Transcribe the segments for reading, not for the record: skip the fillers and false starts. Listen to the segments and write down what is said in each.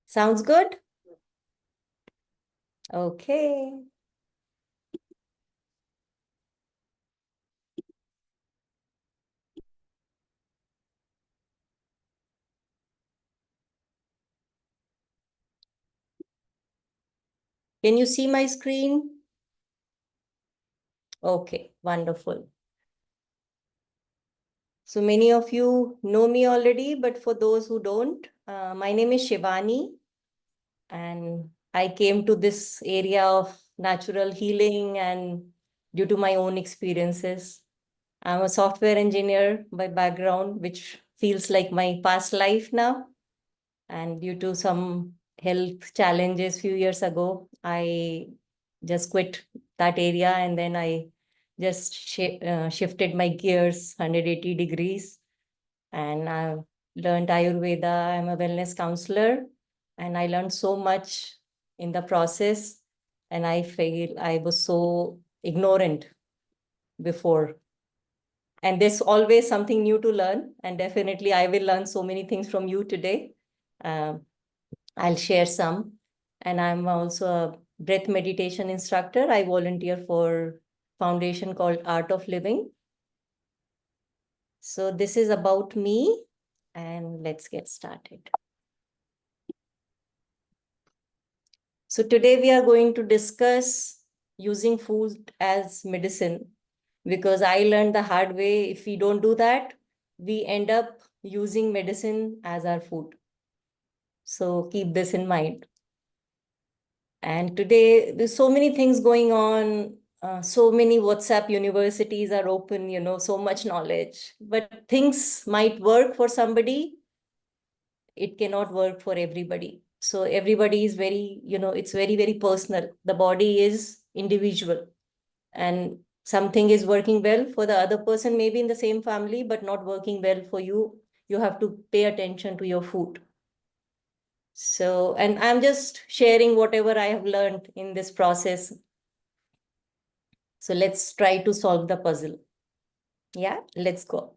Sounds good? Okay. Can you see my screen? Okay, wonderful. So many of you know me already, but for those who don't, my name is Shivani, and I came to this area of natural healing and due to my own experiences. I'm a software engineer by background, which feels like my past life now. And due to some health challenges few years ago, I just quit that area, and then I just shifted my gears 180 degrees, and I've learned Ayurveda. I'm a wellness counselor, and I learned so much in the process, and I feel I was so ignorant before. And there's always something new to learn, and definitely I will learn so many things from you today. Um, I'll share some. And I'm also a breath meditation instructor. I volunteer for foundation called Art of Living. So this is about me, and let's get started. So today we are going to discuss using food as medicine, because I learned the hard way. If we don't do that, we end up using medicine as our food. So keep this in mind. And today, there's so many things going on. So many WhatsApp universities are open, so much knowledge. But things might work for somebody, it cannot work for everybody. So everybody is very, it's very, very personal. The body is individual. And something is working well for the other person, maybe in the same family, but not working well for you. You have to pay attention to your food. So, and I'm just sharing whatever I have learned in this process. So let's try to solve the puzzle. Yeah, let's go.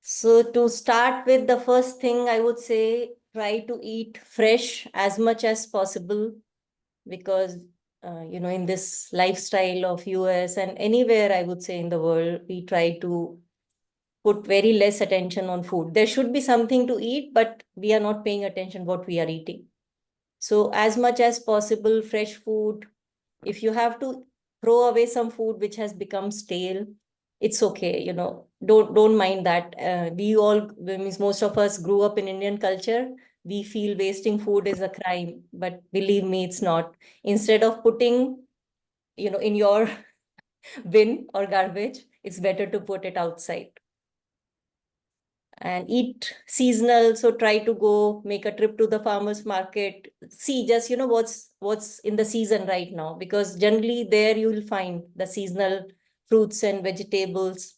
So to start with, the first thing I would say, try to eat fresh as much as possible, because in this lifestyle of US and anywhere, I would say, in the world, we try to put very less attention on food. There should be something to eat, but we are not paying attention what we are eating. So as much as possible, fresh food. If you have to throw away some food which has become stale, it's okay. Don't mind that. We all, means most of us grew up in Indian culture. We feel wasting food is a crime, but believe me, it's not. Instead of putting, in your bin or garbage, it's better to put it outside. And eat seasonal. So try to go make a trip to the farmers market. See just, what's in the season right now, because generally there you will find the seasonal fruits and vegetables.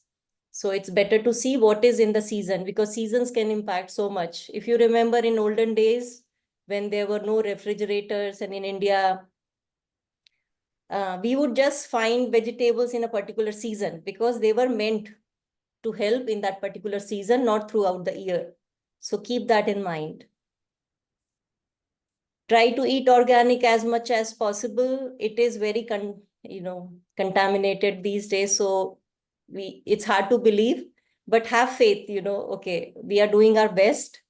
So it's better to see what is in the season, because seasons can impact so much. If you remember in olden days, when there were no refrigerators, and in India, we would just find vegetables in a particular season because they were meant to help in that particular season, not throughout the year. So keep that in mind. Try to eat organic as much as possible. It is very contaminated these days, so it's hard to believe, but have faith. Okay, we are doing our best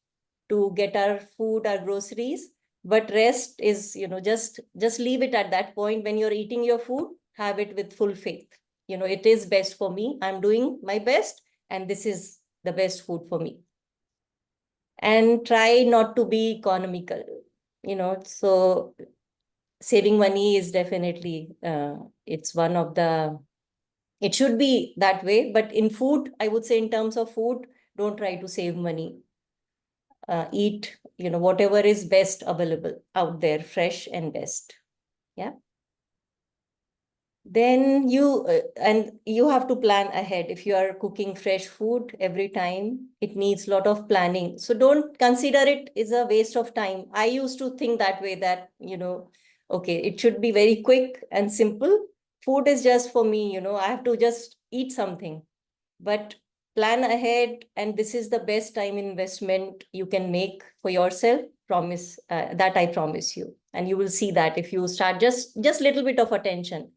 to get our food, our groceries, but rest is, just leave it at that point. When you're eating your food, have it with full faith. It is best for me. I'm doing my best, and this is the best food for me. And try not to be economical. So saving money is definitely, it's one of the, it should be that way. But in food, I would say, in terms of food, don't try to save money. Eat, whatever is best available out there, fresh and best. Yeah. Then you have to plan ahead. If you are cooking fresh food every time, it needs a lot of planning. So don't consider it is a waste of time. I used to think that way, that, okay, it should be very quick and simple. Food is just for me, I have to just eat something. But plan ahead, and this is the best time investment you can make for yourself. Promise that I promise you, and you will see that if you start just little bit of attention.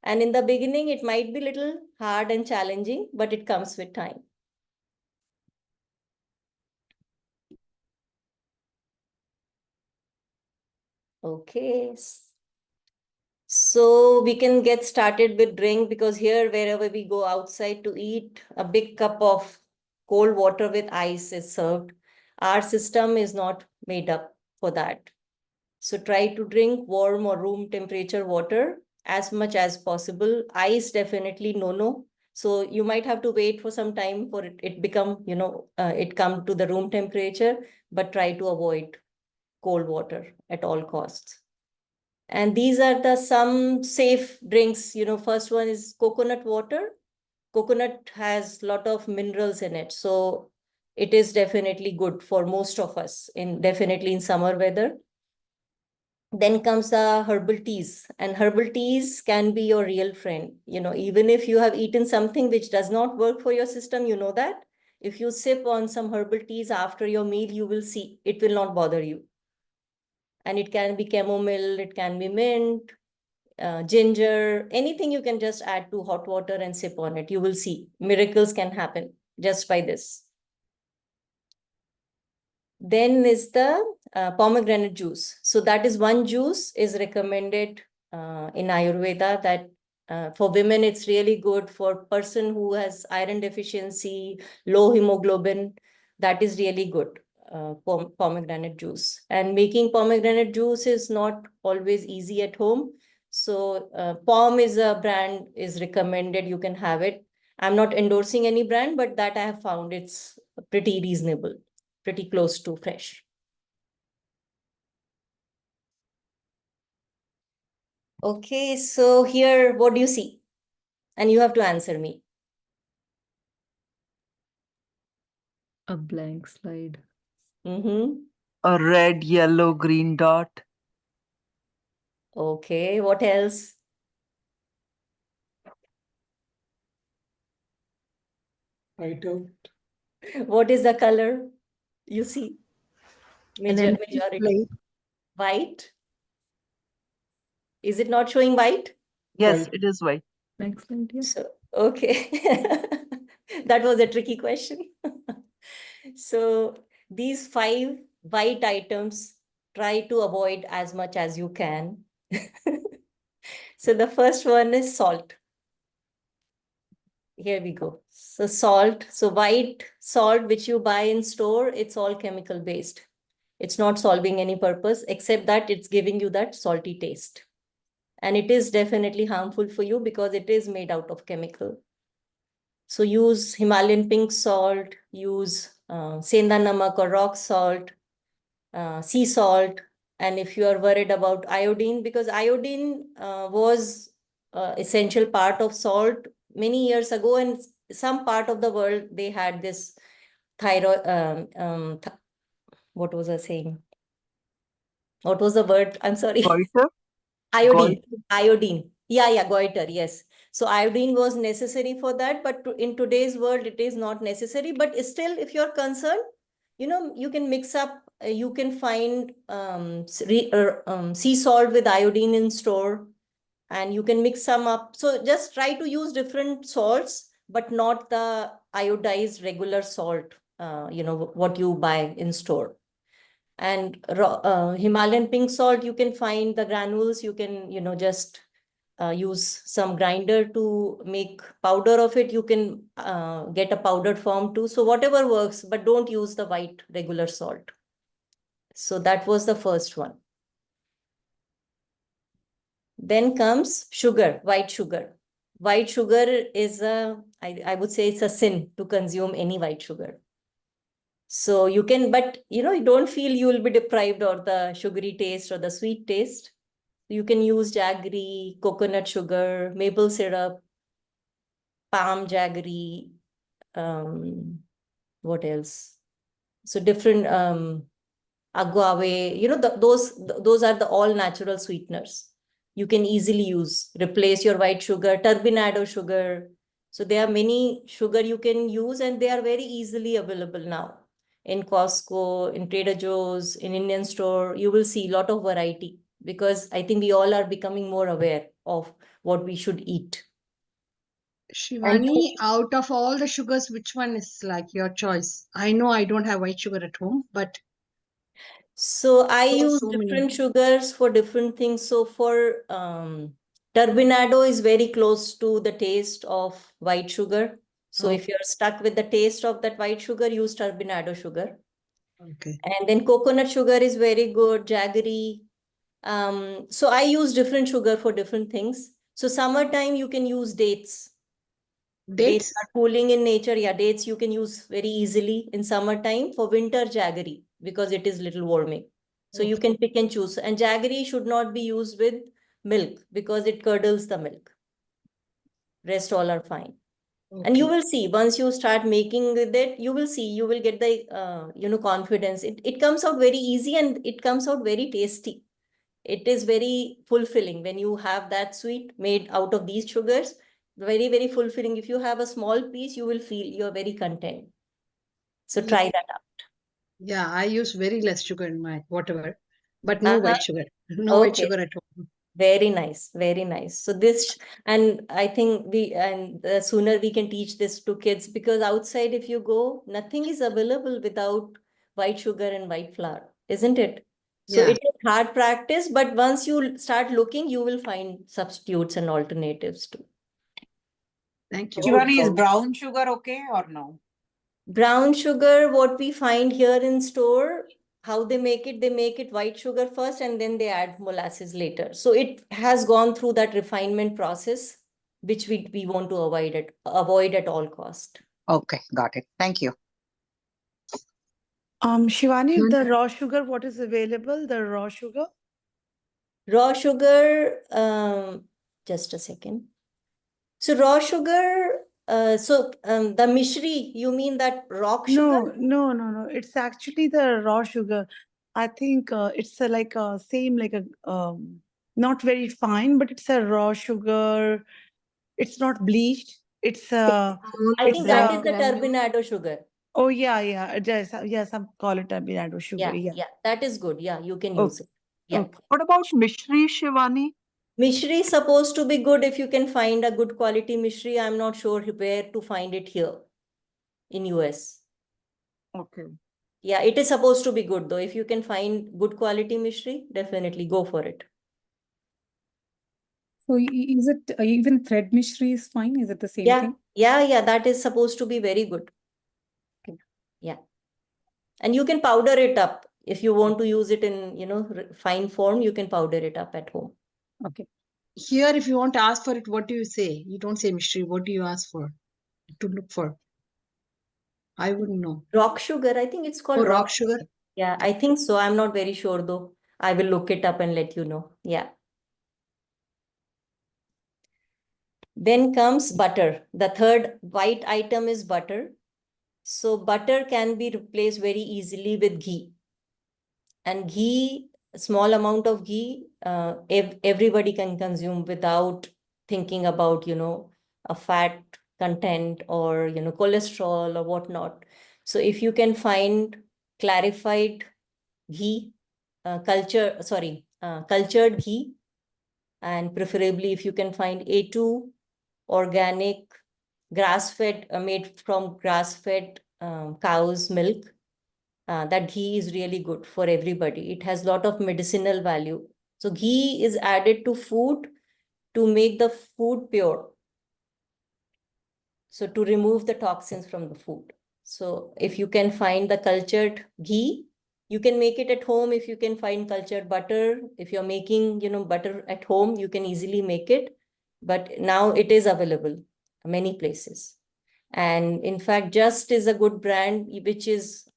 And in the beginning, it might be little hard and challenging, but it comes with time. Okay. So we can get started with drink, because here, wherever we go outside to eat, a big cup of cold water with ice is served. Our system is not made up for that. So try to drink warm or room temperature water as much as possible. Ice definitely no. So you might have to wait for some time for it become, it come to the room temperature, but try to avoid cold water at all costs. And these are the some safe drinks. First one is coconut water. Coconut has a lot of minerals in it. So it is definitely good for most of us, definitely in summer weather. Then comes the herbal teas, and herbal teas can be your real friend. Even if you have eaten something which does not work for your system, that if you sip on some herbal teas after your meal, you will see it will not bother you. And it can be chamomile, it can be mint, ginger, anything you can just add to hot water and sip on it. You will see miracles can happen just by this. Then is the pomegranate juice. So that is one juice is recommended in Ayurveda, that for women, it's really good. For person who has iron deficiency, low hemoglobin, that is really good, pomegranate juice. And making pomegranate juice is not always easy at home. So Pom is a brand is recommended. You can have it. I'm not endorsing any brand, but that I have found it's pretty reasonable, pretty close to fresh. Okay, so here, what do you see? And you have to answer me. A blank slide. Mm-hmm. A red, yellow, green dot. Okay, what else? White out. What is the color you see? An empty Majority. slide. White? Is it not showing white? Yes, White. it is white. Blank slide, yeah. So, okay. That was a tricky question. So these 5 white items, try to avoid as much as you can. So the first one is salt. Here we go. So salt, so white salt, which you buy in store, it's all chemical based. It's not solving any purpose, except that it's giving you that salty taste. And it is definitely harmful for you because it is made out of chemical. So use Himalayan pink salt, use senda namak or rock salt, sea salt. And if you are worried about iodine, because iodine was essential part of salt many years ago, and some part of the world, they had this thyroid, what was I saying? What was the word? I'm sorry. Goiter? Iodine. Goiter? Iodine. Yeah, goiter, yes. So iodine was necessary for that, but in today's world, it is not necessary. But still, if you're concerned, you can mix up, you can find sea salt with iodine in store, and you can mix some up. So just try to use different salts, but not the iodized regular salt, what you buy in store. And Himalayan pink salt, you can find the granules. You can, just use some grinder to make powder of it. You can get a powdered form too. So whatever works, but don't use the white regular salt. So that was the first one. Then comes sugar, white sugar. White sugar is I would say it's a sin to consume any white sugar. So you can, but you don't feel you will be deprived or the sugary taste or the sweet taste. You can use jaggery, coconut sugar, maple syrup, palm jaggery, what else? So different agave, those are the all natural sweeteners. You can easily use, replace your white sugar, turbinado sugar, So there are many sugar you can use, and they are very easily available now. In Costco, in Trader Joe's, in Indian store, you will see a lot of variety, because I think we all are becoming more aware of what we should eat. And Shivani, out of all the sugars, which one is like your choice? I know I don't have white sugar at home, but so I there are use so many. different sugars for different things. So for turbinado is very close to the taste of white sugar. So if you're stuck with the taste of that white sugar, use turbinado sugar. Okay. And then coconut sugar is very good, jaggery. So I use different sugar for different things. So summertime you can use dates. Dates Dates? are cooling in nature. Yeah, dates you can use very easily in summertime. For winter, jaggery, because it is little warming. So you can pick and choose. And jaggery should not be used with milk, because it curdles the milk. Rest all are fine. And you Okay. will see, once you start making with it, you will see, you will get the confidence. It comes out very easy, and it comes out very tasty. It is very fulfilling when you have that sweet made out of these sugars. Very, very fulfilling. If you have a small piece, you will feel you're very content. So try that out. Yeah, I use very less sugar in my whatever, but no Uh-huh. white sugar. No white Okay. sugar at home. Very nice, very nice. So this, and I think the sooner we can teach this to kids, because outside if you go, nothing is available without white sugar and white flour, isn't it? So Yeah. it is hard practice, but once you start looking, you will find substitutes and alternatives too. Thank you. Shivani, is brown sugar okay or no? Brown sugar, what we find here in store, how they make it white sugar first, and then they add molasses later. So it has gone through that refinement process, which we want to avoid at all cost. Okay, got it. Thank you. Shivani, Hmm. the raw sugar, what is available? The raw sugar? Raw sugar, just a second. So raw sugar, the mishri, you mean that rock sugar? No. It's actually the raw sugar. I think it's like a same like a not very fine, but it's a raw sugar. It's not bleached. It's I think that is the Brown. turbinado sugar. oh yeah. Yes, some call it turbinado sugar. Yeah. Yeah, that is good. Yeah, you can Okay. use it. Yeah. Okay. What about Mishri, Shivani? Mishri is supposed to be good if you can find a good quality mishri. I'm not sure where to find it here in US. Okay. Yeah, it is supposed to be good though. If you can find good quality mishri, definitely go for it. So is it even thread mishri is fine? Is it the same Yeah, thing? yeah, that is supposed to be very good. Yeah. And you can powder it up. If you want to use it in, fine form, you can powder it up at home. Okay. Here, if you want to ask for it, what do you say? You don't say mystery. What do you ask for? To look for? I wouldn't know. Rock sugar, I think it's called Oh, rock sugar? Yeah, I think so. I'm not very sure though. I will look it up and let you know. Yeah. Then comes butter. The third white item is butter. So butter can be replaced very easily with ghee. And ghee, a small amount of ghee, everybody can consume without thinking about, a fat content or, cholesterol or whatnot. So if you can find clarified ghee, cultured ghee, and preferably if you can find A2 organic grass-fed, made from grass-fed cow's milk, that ghee is really good for everybody. It has a lot of medicinal value. So ghee is added to food to make the food pure. So to remove the toxins from the food. So if you can find the cultured ghee, you can make it at home. If you can find cultured butter, if you're making, butter at home, you can easily make it. But now it is available many places. And in fact, Just is a good brand, which is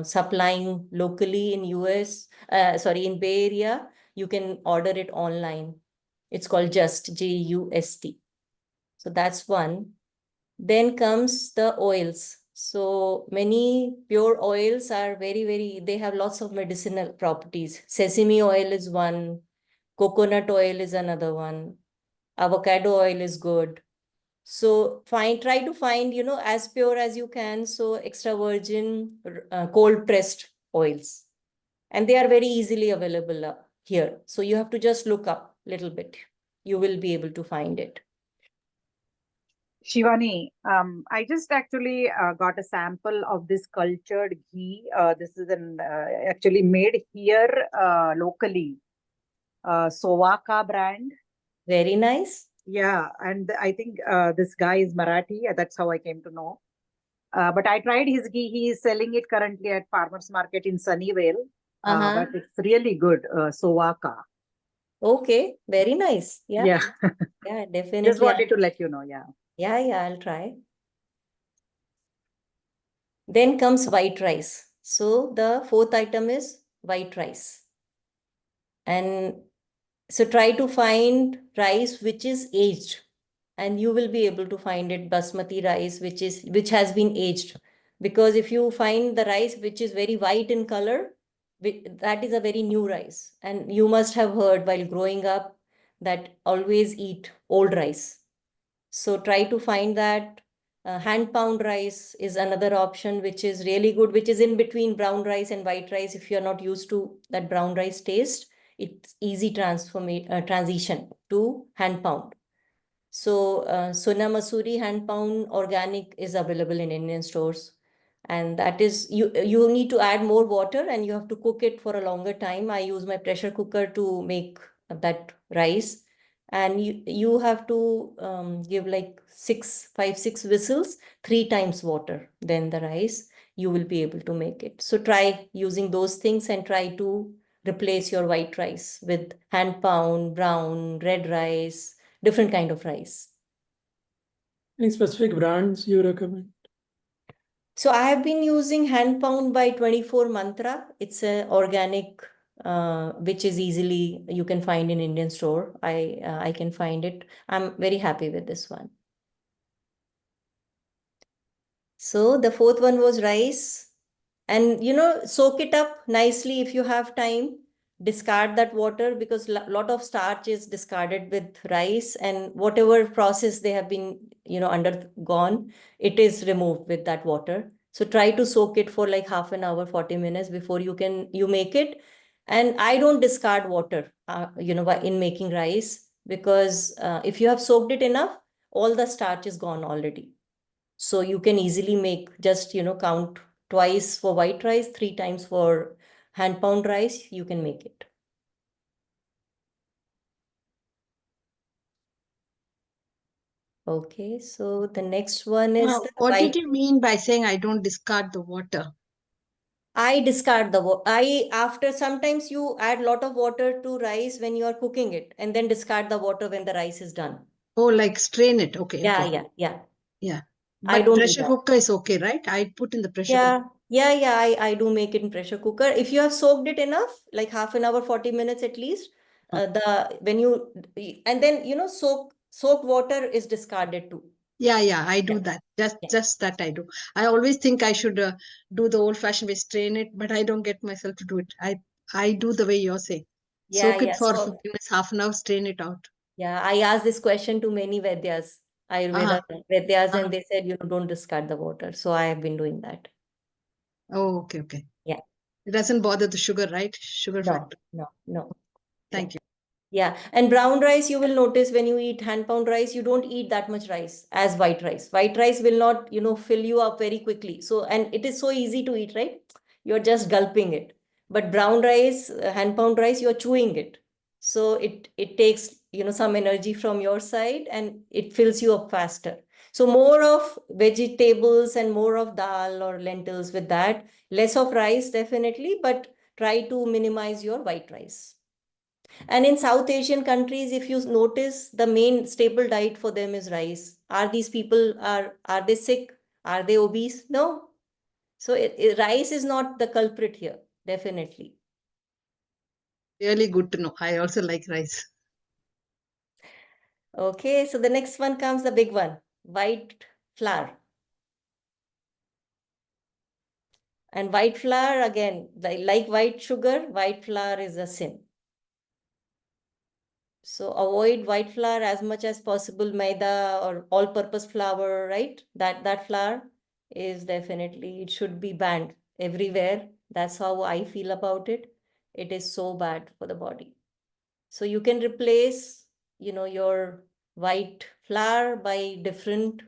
supplying locally in in Bay Area. You can order it online. It's called Just, Just. So that's one. Then comes the oils. So many pure oils are they have lots of medicinal properties. Sesame oil is one. Coconut oil is another one. Avocado oil is good. So try to find, as pure as you can. So extra virgin, cold pressed oils. And they are very easily available here. So you have to just look up a little bit. You will be able to find it. Shivani, I just actually got a sample of this cultured ghee. This is actually made here locally. Sovaka brand. Very nice. Yeah, and I think this guy is Marathi. That's how I came to know. But I tried his ghee. He is selling it currently at Farmers Market in Sunnyvale. But it's really good. Sovaka. Okay, very nice. Yeah, Yeah. yeah, Just definitely. wanted to let you know. Yeah. Yeah, I'll try. Then comes white rice. So the fourth item is white rice. And so try to find rice which is aged, and you will be able to find it basmati rice which has been aged. Because if you find the rice which is very white in color, that is a very new rice. And you must have heard while growing up that always eat old rice. So try to find that. Hand pound rice is another option, which is really good, which is in between brown rice and white rice. If you're not used to that brown rice taste, it's easy transition to hand pound. So Sona Masuri hand pound organic is available in Indian stores. And that is, you need to add more water and you have to cook it for a longer time. I use my pressure cooker to make that rice. And you have to give like 6 whistles, 3 times water, then the rice, you will be able to make it. So try using those things and try to replace your white rice with hand pound, brown, red rice, different kind of rice. Any specific brands you recommend? So I have been using hand pound by 24 Mantra. It's a organic, which is easily you can find in Indian store. I can find it. I'm very happy with this one. So the fourth one was rice. And soak it up nicely if you have time. Discard that water because a lot of starch is discarded with rice, and whatever process they have been, undergone, it is removed with that water. So try to soak it for like half an hour, 40 minutes before you make it. And I don't discard water, in making rice, because if you have soaked it enough, all the starch is gone already. So you can easily make just, count twice for white rice, 3 times for hand pound rice, you can make it. Okay, so the next one is the What white. did you mean by saying I don't discard the water? I discard the water. After sometimes you add lot of water to rice when you are cooking it, and then discard the water when the rice is done. Oh, like strain it. Okay, Yeah, okay. yeah. Yeah. I But don't do pressure that. cooker is okay, right? I put in the pressure cooker. Yeah. I do make it in pressure cooker. If you have soaked it enough, like half an hour, 40 minutes at least, and then soaked water is discarded too. Yeah, I do Yeah. that. Yeah. Just that I do. I always think I should do the old-fashioned way, strain it, but I don't get myself to do it. I do the way you're saying. Soak it for So 15 minutes, half an hour, strain it out. yeah, I asked this question to many Vaidyas, Uh-huh. Ayurveda Vaidyas, Uh-huh. and they said, don't discard the water. So I have been doing that. Oh, okay. Yeah. It doesn't bother the sugar, right? Sugar factor. No. Yeah. Thank you. Yeah, and brown rice, you will notice when you eat hand pound rice, you don't eat that much rice as white rice. White rice will not, fill you up very quickly. So, and it is so easy to eat, right? You're just gulping it. But brown rice, hand pound rice, you're chewing it. So it takes, some energy from your side and it fills you up faster. So more of vegetables and more of dal or lentils with that, less of rice definitely, but try to minimize your white rice. And in South Asian countries, if you notice, the main staple diet for them is rice. Are these people are they sick? Are they obese? No. So rice is not the culprit here, definitely. Really good to know. I also like rice. Okay, so the next one comes the big one, white flour. And white flour, again, like white sugar, white flour is a sin. So avoid white flour as much as possible, maida or all-purpose flour, right? That flour is definitely, it should be banned everywhere. That's how I feel about it. It is so bad for the body. So you can replace, your white flour by different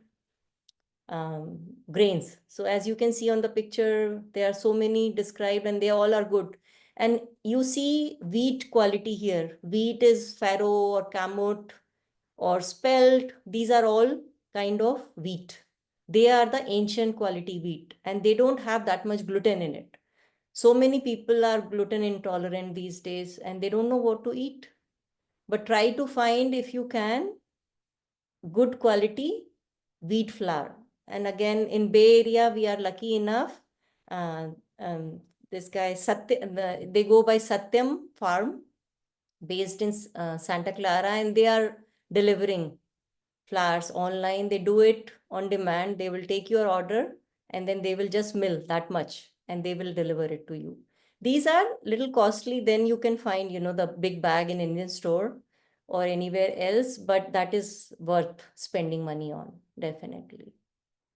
grains. So as you can see on the picture, there are so many described and they all are good. And you see wheat quality here. Wheat is farro or kamut or spelt. These are all kind of wheat. They are the ancient quality wheat and they don't have that much gluten in it. So many people are gluten intolerant these days and they don't know what to eat. But try to find, if you can, good quality wheat flour. And again, in Bay Area, we are lucky enough. Uh, this guy, they go by Satyam Farm, based in Santa Clara, and they are delivering flours online. They do it on demand. They will take your order and then they will just mill that much and they will deliver it to you. These are little costly. Then you can find, the big bag in Indian store or anywhere else, but that is worth spending money on, definitely.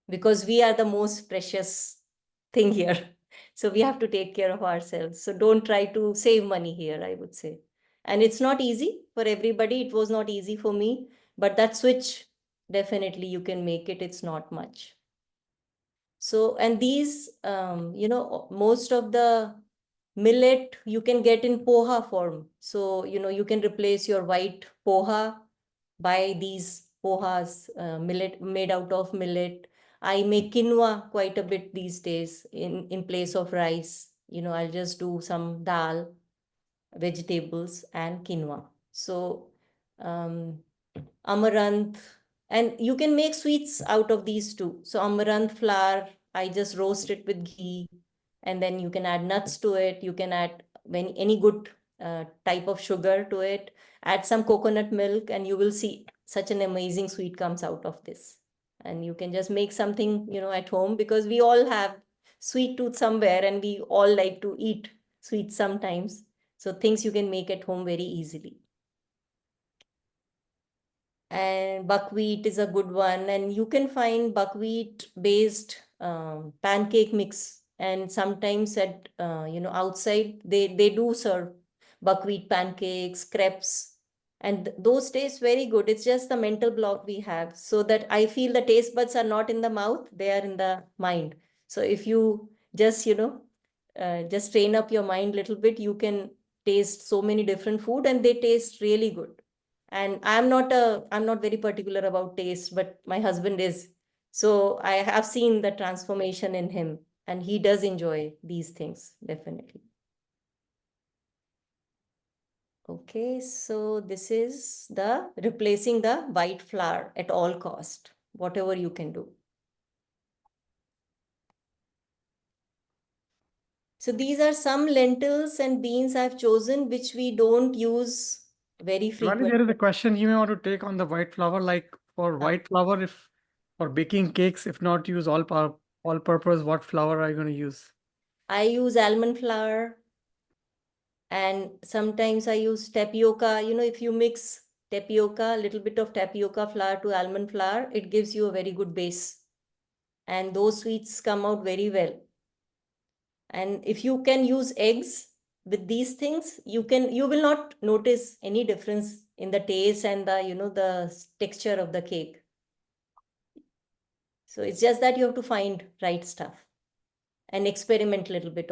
Because we are the most precious thing here. So we have to take care of ourselves. So don't try to save money here, I would say. And it's not easy for everybody. It was not easy for me, but that switch, definitely you can make it. It's not much. So, and these, most of the millet you can get in poha form. So, you can replace your white poha by these pohas, millet made out of millet. I make quinoa quite a bit these days in place of rice. I'll just do some dal, vegetables, and quinoa. So, amaranth, and you can make sweets out of these too. So amaranth flour, I just roast it with ghee, and then you can add nuts to it. You can add any good type of sugar to it. Add some coconut milk, and you will see such an amazing sweet comes out of this. And you can just make something, at home, because we all have sweet tooth somewhere, and we all like to eat sweets sometimes. So things you can make at home very easily. And buckwheat is a good one, and you can find buckwheat based pancake mix, and sometimes at outside they do serve buckwheat pancakes, crepes, and those taste very good. It's just the mental block we have, so that I feel the taste buds are not in the mouth, they are in the mind. So if you just just train up your mind a little bit, you can taste so many different food and they taste really good. And I'm not very particular about taste, but my husband is. So I have seen the transformation in him, and he does enjoy these things, definitely. Okay, so this is the replacing the white flour at all cost, whatever you can do. So these are some lentils and beans I've chosen, which we don't use very Shivani, frequently. there is a question you may want to take on the white flour. Like for white flour, if for baking cakes, if not use all purpose, what flour are you going to use? I use almond flour, and sometimes I use tapioca. If you mix tapioca, a little bit of tapioca flour to almond flour, it gives you a very good base. And those sweets come out very well. And if you can use eggs with these things, you will not notice any difference in the taste and the texture of the cake. So it's just that you have to find right stuff and experiment a little bit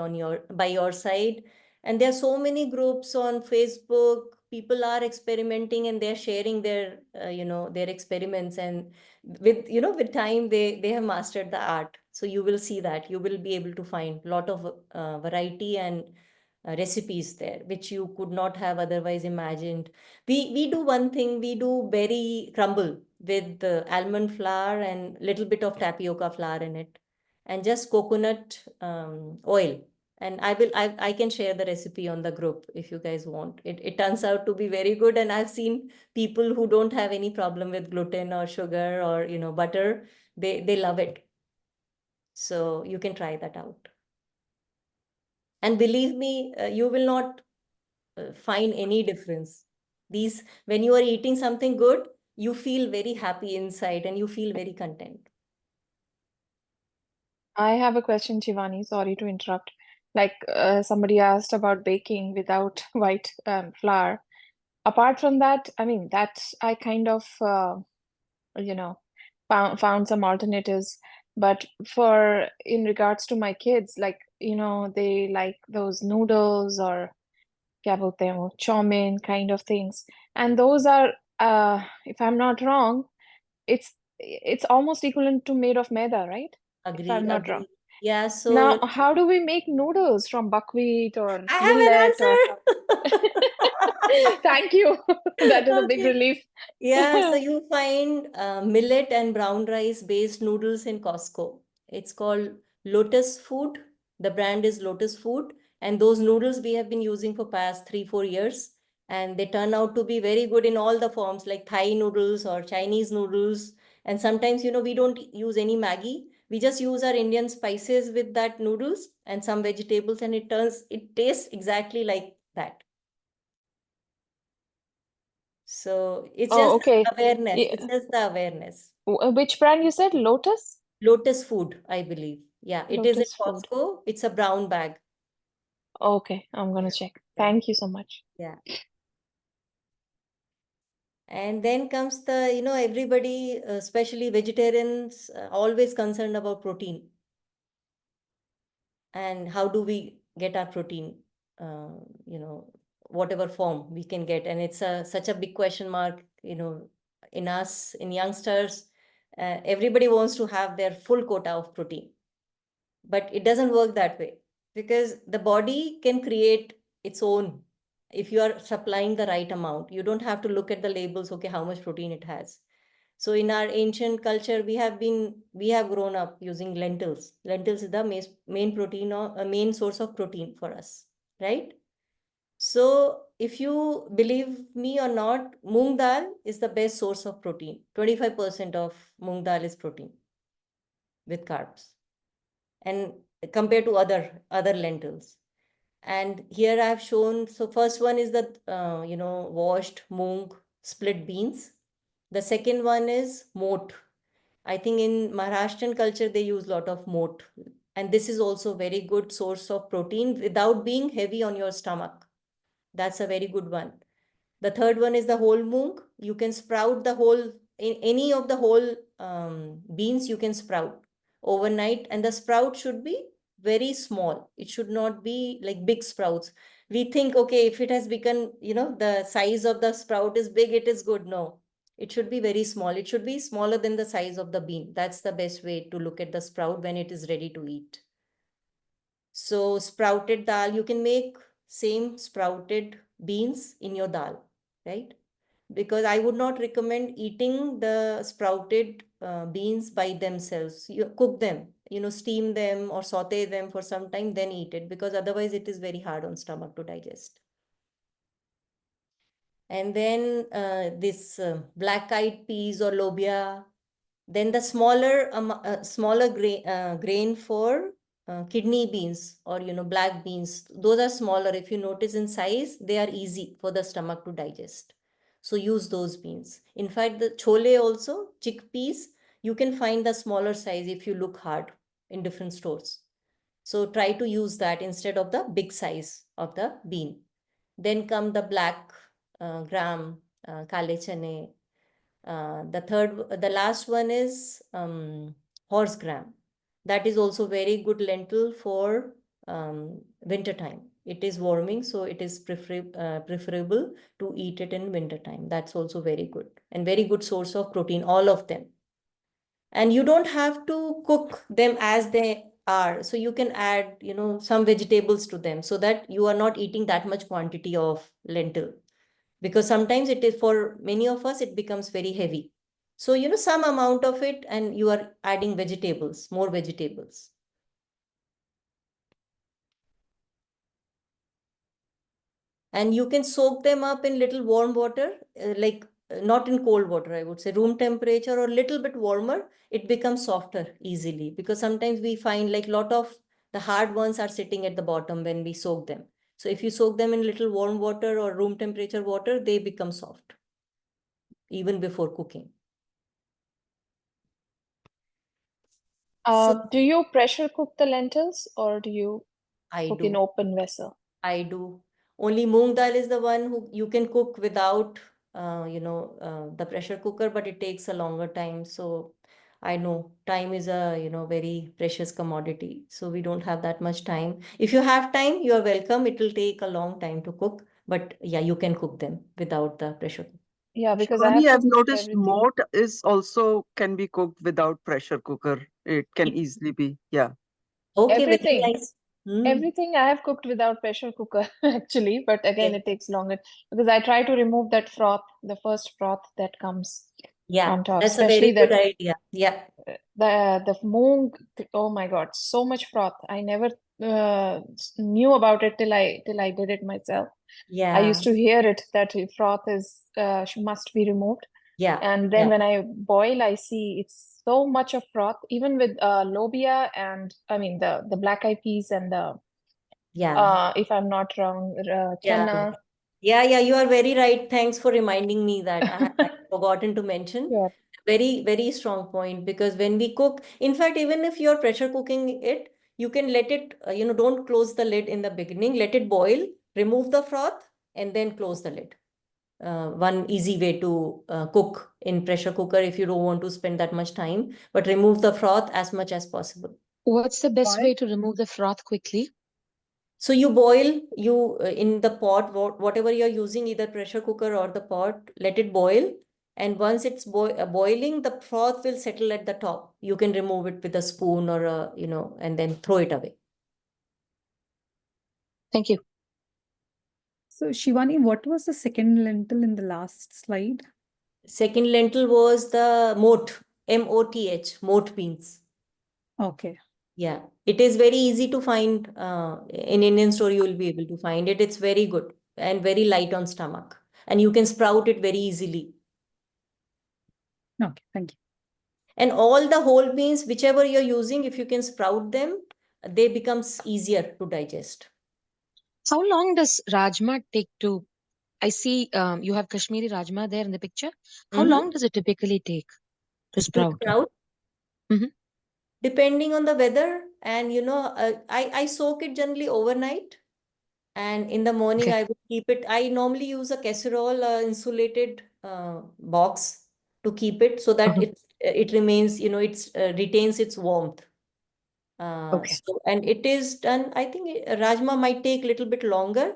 by your side. And there are so many groups on Facebook. People are experimenting and they're sharing their their experiments, and with time they have mastered the art. So you will see that you will be able to find a lot of variety and recipes there which you could not have otherwise imagined. We do one thing. We do berry crumble with almond flour and little bit of tapioca flour in it, and just coconut oil. And I can share the recipe on the group if you guys want. It turns out to be very good, and I've seen people who don't have any problem with gluten or sugar or butter, they love it. So you can try that out. And believe me, you will not find any difference. When you are eating something good, you feel very happy inside and you feel very content. I have a question, Shivani. Sorry to interrupt. Like somebody asked about baking without white flour. Apart from that, I mean, that's I kind of you know found some alternatives. But for in regards to my kids, like they like those noodles or क्या बोलते हैं वो chow mein kind of things, and those are if I'm not wrong, it's almost equivalent to made of maida, right? If I'm not wrong. Yeah, so Now, how do we make noodles from buckwheat or I have millet or an answer. Thank you. That is a big Okay. relief. Yeah, so you find millet and brown rice based noodles in Costco. It's called Lotus Food. The brand is Lotus Food. And those noodles we have been using for past 3-4 years. And they turn out to be very good in all the forms, like Thai noodles or Chinese noodles. And sometimes, we don't use any Maggi. We just use our Indian spices with that noodles and some vegetables, and it tastes exactly like that. So it's Oh, just okay. awareness. Yeah. It's just the awareness. Which brand you said? Lotus? Lotus Food, I believe. Yeah, it is in Lotus Food. Costco. It's a brown bag. Okay, I'm gonna check. Yeah. Thank you so much. Yeah. And then comes the, everybody, especially vegetarians, always concerned about protein. And how do we get our protein? Whatever form we can get. And it's such a big question mark, in us, in youngsters. Everybody wants to have their full quota of protein. But it doesn't work that way, because the body can create its own if you are supplying the right amount. You don't have to look at the labels, okay, how much protein it has. So in our ancient culture, we have grown up using lentils. Lentils is the main protein, or a main source of protein for us, right? So if you believe me or not, moong dal is the best source of protein. 25% of moong dal is protein with carbs, and compared to other lentils. And here I have shown, so first one is the washed moong split beans. The second one is moat. I think in Maharashtrian culture they use a lot of moat, and this is also very good source of protein without being heavy on your stomach. That's a very good one. The third one is the whole moong. You can sprout the whole, any of the whole beans you can sprout overnight, and the sprout should be very small. It should not be like big sprouts. We think, okay, if it has become, the size of the sprout is big, it is good. No, it should be very small. It should be smaller than the size of the bean. That's the best way to look at the sprout when it is ready to eat. So sprouted dal, you can make same sprouted beans in your dal, right? Because I would not recommend eating the sprouted beans by themselves. You cook them, steam them or saute them for some time, then eat it, because otherwise it is very hard on stomach to digest. And then this black-eyed peas or lobia. Then the smaller grain for kidney beans, or black beans. Those are smaller. If you notice in size, they are easy for the stomach to digest. So use those beans. In fact, the chole also, chickpeas, you can find the smaller size if you look hard in different stores. So try to use that instead of the big size of the bean. Then come the black gram, kale chane. The last one is horse gram. That is also very good lentil for winter time. It is warming, so it is preferable to eat it in winter time. That's also very good, and very good source of protein, all of them. And you don't have to cook them as they are. So you can add, some vegetables to them, so that you are not eating that much quantity of lentil. Because sometimes it is, for many of us, it becomes very heavy. So, some amount of it, and you are adding vegetables, more vegetables. And you can soak them up in little warm water, not in cold water, I would say, room temperature or little bit warmer. It becomes softer easily, because sometimes we find like lot of the hard ones are sitting at the bottom when we soak them. So if you soak them in little warm water or room temperature water, they become soft even before cooking. So Do you pressure cook the lentils or do you I cook in do. open vessel? I do. Only moong dal is the one who you can cook without, the pressure cooker, but it takes a longer time. So I know time is a, very precious commodity. So we don't have that much time. If you have time, you are welcome. It will take a long time to cook, but yeah, you can cook them without the pressure cooker. Yeah, because I have Shivani, I've cooked noticed everything. moat is also can be cooked without pressure cooker. It can easily be, yeah. Okay, very Everything. nice. Hmm. Everything I have cooked without pressure cooker actually, but again, it takes longer because I try to remove that froth, the first froth that comes Yeah, on top, that's a very especially good that idea. Yeah, the moong. Oh my God, so much froth. I never knew about it till I did it myself. I used yeah, to hear it that froth is must be removed, yeah, and then yeah, when I boil, I see it's so much of froth. Even with lobia and I mean the black eyed peas and the yeah. if I'm not wrong, Yeah, chenna. yeah, you are very right. Thanks for reminding me that I forgotten to mention. Yeah. Very, very strong point, because when we cook, in fact, even if you're pressure cooking it, you can let it, don't close the lid in the beginning, let it boil, remove the froth, and then close the lid. One easy way to cook in pressure cooker if you don't want to spend that much time, but remove the froth as much as possible. What's the best Why? way to remove the froth quickly? So you boil, in the pot, whatever you're using, either pressure cooker or the pot, let it boil. And once it's boiling, the froth will settle at the top. You can remove it with a spoon or and then throw it away. Thank you. So Shivani, what was the second lentil in the last slide? Second lentil was the moth, M-O-T-H, moth beans. Okay. Yeah, it is very easy to find. In Indian store, you will be able to find it. It's very good and very light on stomach. And you can sprout it very easily. Okay, thank you. And all the whole beans, whichever you're using, if you can sprout them, they becomes easier to digest. How long does rajma take to? I see you have Kashmiri rajma there in the picture. How long does it typically take to To sprout? sprout, Mhm. depending on the weather. And I soak it generally overnight. And in the morning, Okay. I would keep it. I normally use a casserole insulated box to keep it, so that Uh-huh. it remains, it's retains its warmth. Okay. So, and it is done, I think Rajma might take a little bit longer,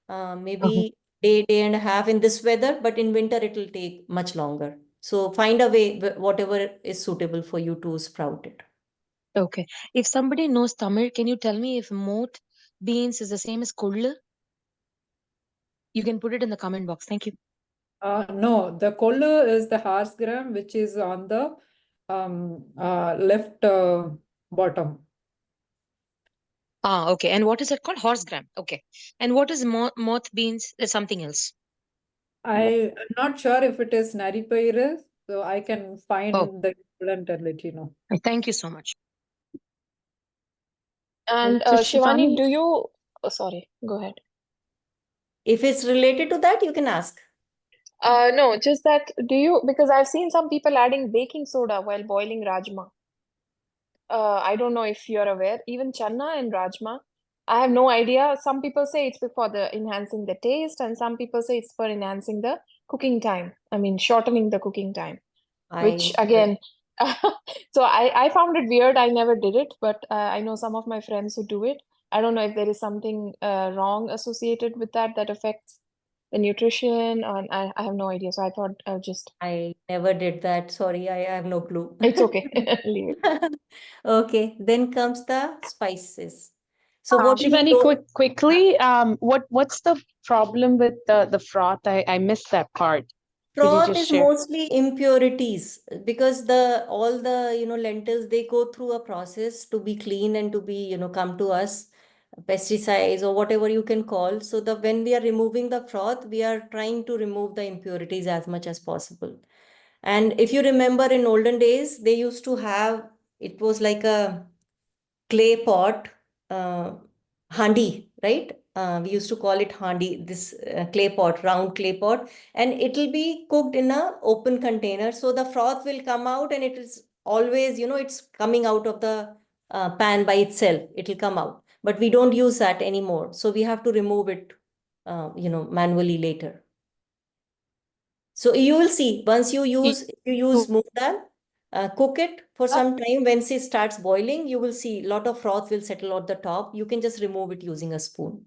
Uh-huh. maybe day and a half in this weather, but in winter it will take much longer. So find a way, whatever is suitable for you to sprout it. Okay. If somebody knows Tamil, can you tell me if moth beans is the same as kollu? You can put it in the comment box. Thank you. No, the kolla is the horse gram, which is on the left bottom. Ah, okay. And what is it called? Horse gram. Okay. And what is moth beans? Is something else. I'm not sure if it is nari pairu, so I can find Oh, the equivalent and let you know. thank you so much. And So Shivani, Shivani, do you? Oh, sorry, go ahead. If it's related to that, you can ask. No, just that. Do you? Because I've seen some people adding baking soda while boiling rajma. I don't know if you're aware. Even channa and rajma, I have no idea. Some people say it's for the enhancing the taste, and some people say it's for enhancing the cooking time. I mean, shortening the cooking time. Which I again, so I found it weird. I never did it, but I know some of my friends who do it. I don't know if there is something wrong associated with that affects the nutrition, and I have no idea. So I thought I'll just. I never did that. Sorry, I have no clue. It's okay. Leave it. Okay, then comes the spices. So what do you Shivani, know? quickly, what's the problem with the froth? I missed that part. Could you Froth just is share? mostly impurities, because all the lentils, they go through a process to be clean and to be come to us, pesticides or whatever you can call. So when we are removing the froth, we are trying to remove the impurities as much as possible. And if you remember, in olden days, they used to have, it was like a clay pot, handi, right? We used to call it handi, this clay pot, round clay pot, and it will be cooked in a open container. So the froth will come out, and it is always, it's coming out of the pan by itself. It will come out, but we don't use that anymore. So we have to remove it, manually later. So you will see once you use moong dal, cook it for some time. When it starts boiling, you will see a lot of froth will settle on the top. You can just remove it using a spoon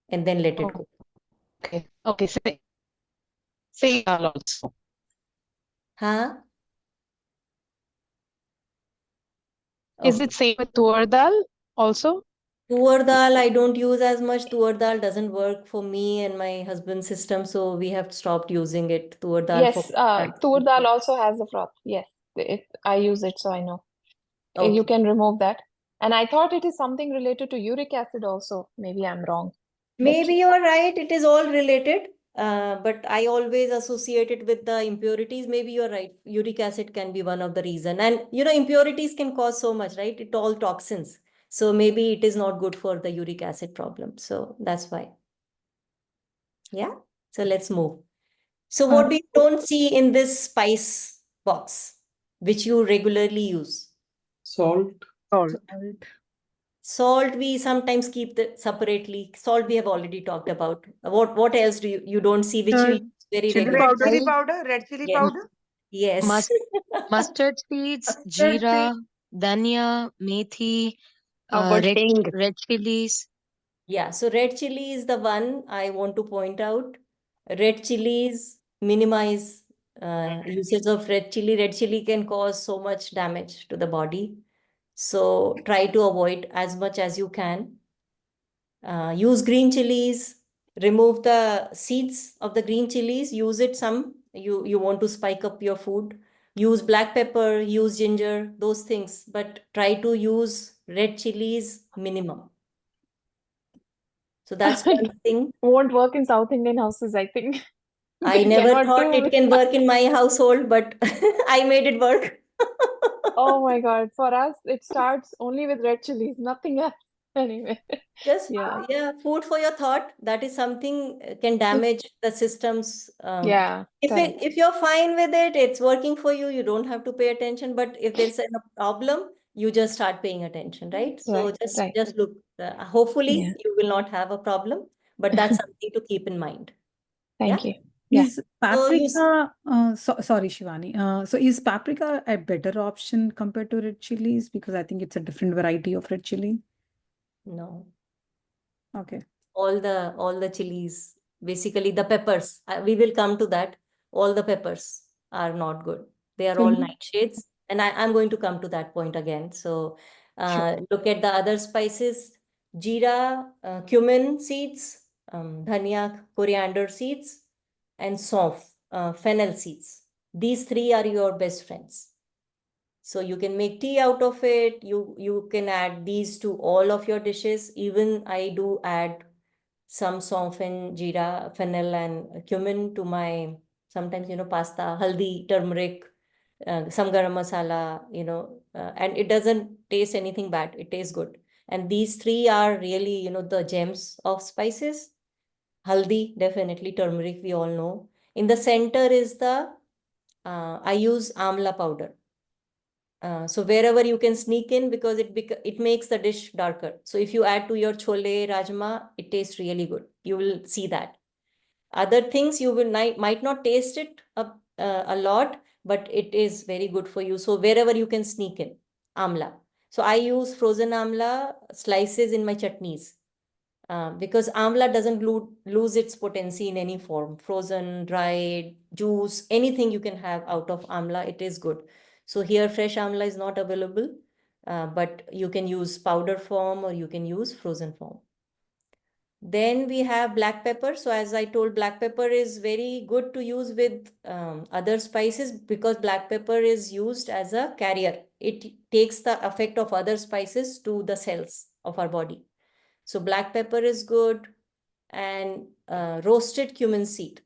and then let it go. Okay. Okay. Say dal also. Huh? Is Okay. it same with tur dal also? Tur dal, I don't use as much. Tur dal doesn't work for me and my husband's system, so we have stopped using it. Tur dal for Yes, tur dal also has the froth. Yes, I use it, so I know. You Okay. can remove that. And I thought it is something related to uric acid also. Maybe I'm wrong. But Maybe you're right. It is all related. But I always associate it with the impurities. Maybe you're right. Uric acid can be one of the reason. And impurities can cause so much, right? It all toxins. So maybe it is not good for the uric acid problem. So that's why. Yeah. So let's move. So what do you don't see in this spice box, which you regularly use? Salt. Salt. Salt, we sometimes keep separately. Salt, we have already talked about. What else do you don't see, which you use very Chili regularly? powder. Chili powder, red chili Yes. powder. Yes. Mustard seeds, Mustard jeera, dhania, methi, How about hing? red chilies. Yeah, so red chili is the one I want to point out. Red chilies, minimize usage of red chili. Red chili can cause so much damage to the body. So try to avoid as much as you can. Use green chilies, remove the seeds of the green chilies, use it some. You want to spike up your food. Use black pepper, use ginger, those things, but try to use red chilies minimum. So that's one thing. won't work in South Indian houses, I think. I We never cannot thought do it can work in my household, but I made it work. Oh my God. For us, it starts only with red chilies, nothing else. Anyway, Just, yeah. yeah, food for your thought. That is something can damage the systems. Yeah, correct. If you're fine with it, it's working for you, you don't have to pay attention. But if there's a problem, you just start paying attention, right? So Right, right. just look. Hopefully, Yeah. you will not have a problem, but that's something to keep in mind. Thank Yeah. you. Yeah. Is paprika, sorry, Shivani. So is paprika a better option compared to red chilies? Because I think it's a different variety of red chili. No. Okay. All the chilies, basically the peppers. We will come to that. All the peppers are not good. They are all nightshades, and I'm going to come to that point again. So look at the other spices: jeera, cumin seeds, dhania, coriander seeds, and saunf, fennel seeds. These three are your best friends. So you can make tea out of it. You can add these to all of your dishes. Even I do add some saunf and jeera, fennel and cumin to my sometimes pasta, haldi, turmeric, some garam masala, and it doesn't taste anything bad. It tastes good. And these three are really the gems of spices. Haldi, definitely turmeric, we all know. In the center is the I use amla powder. So wherever you can sneak in, because it makes the dish darker. So if you add to your chole rajma, it tastes really good. You will see that. Other things you will might not taste it a lot, but it is very good for you. So wherever you can sneak in, amla. So I use frozen amla slices in my chutneys. Because amla doesn't lose its potency in any form. Frozen, dried, juice, anything you can have out of amla, it is good. So here fresh amla is not available, but you can use powder form or you can use frozen form. Then we have black pepper. So as I told, black pepper is very good to use with other spices because black pepper is used as a carrier. It takes the effect of other spices to the cells of our body. So black pepper is good, and roasted cumin seed.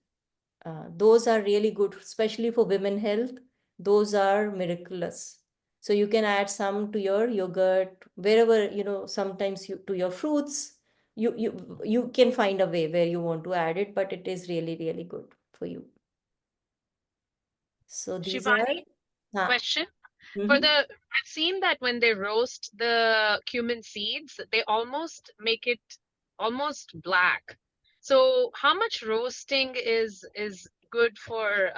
Those are really good, especially for women health. Those are miraculous. So you can add some to your yogurt, wherever, sometimes to your fruits, you can find a way where you want to add it, but it is really, really good for you. So these are Shivani, question. For Mhm. I've seen that when they roast the cumin seeds, they almost make it almost black. So how much roasting is good for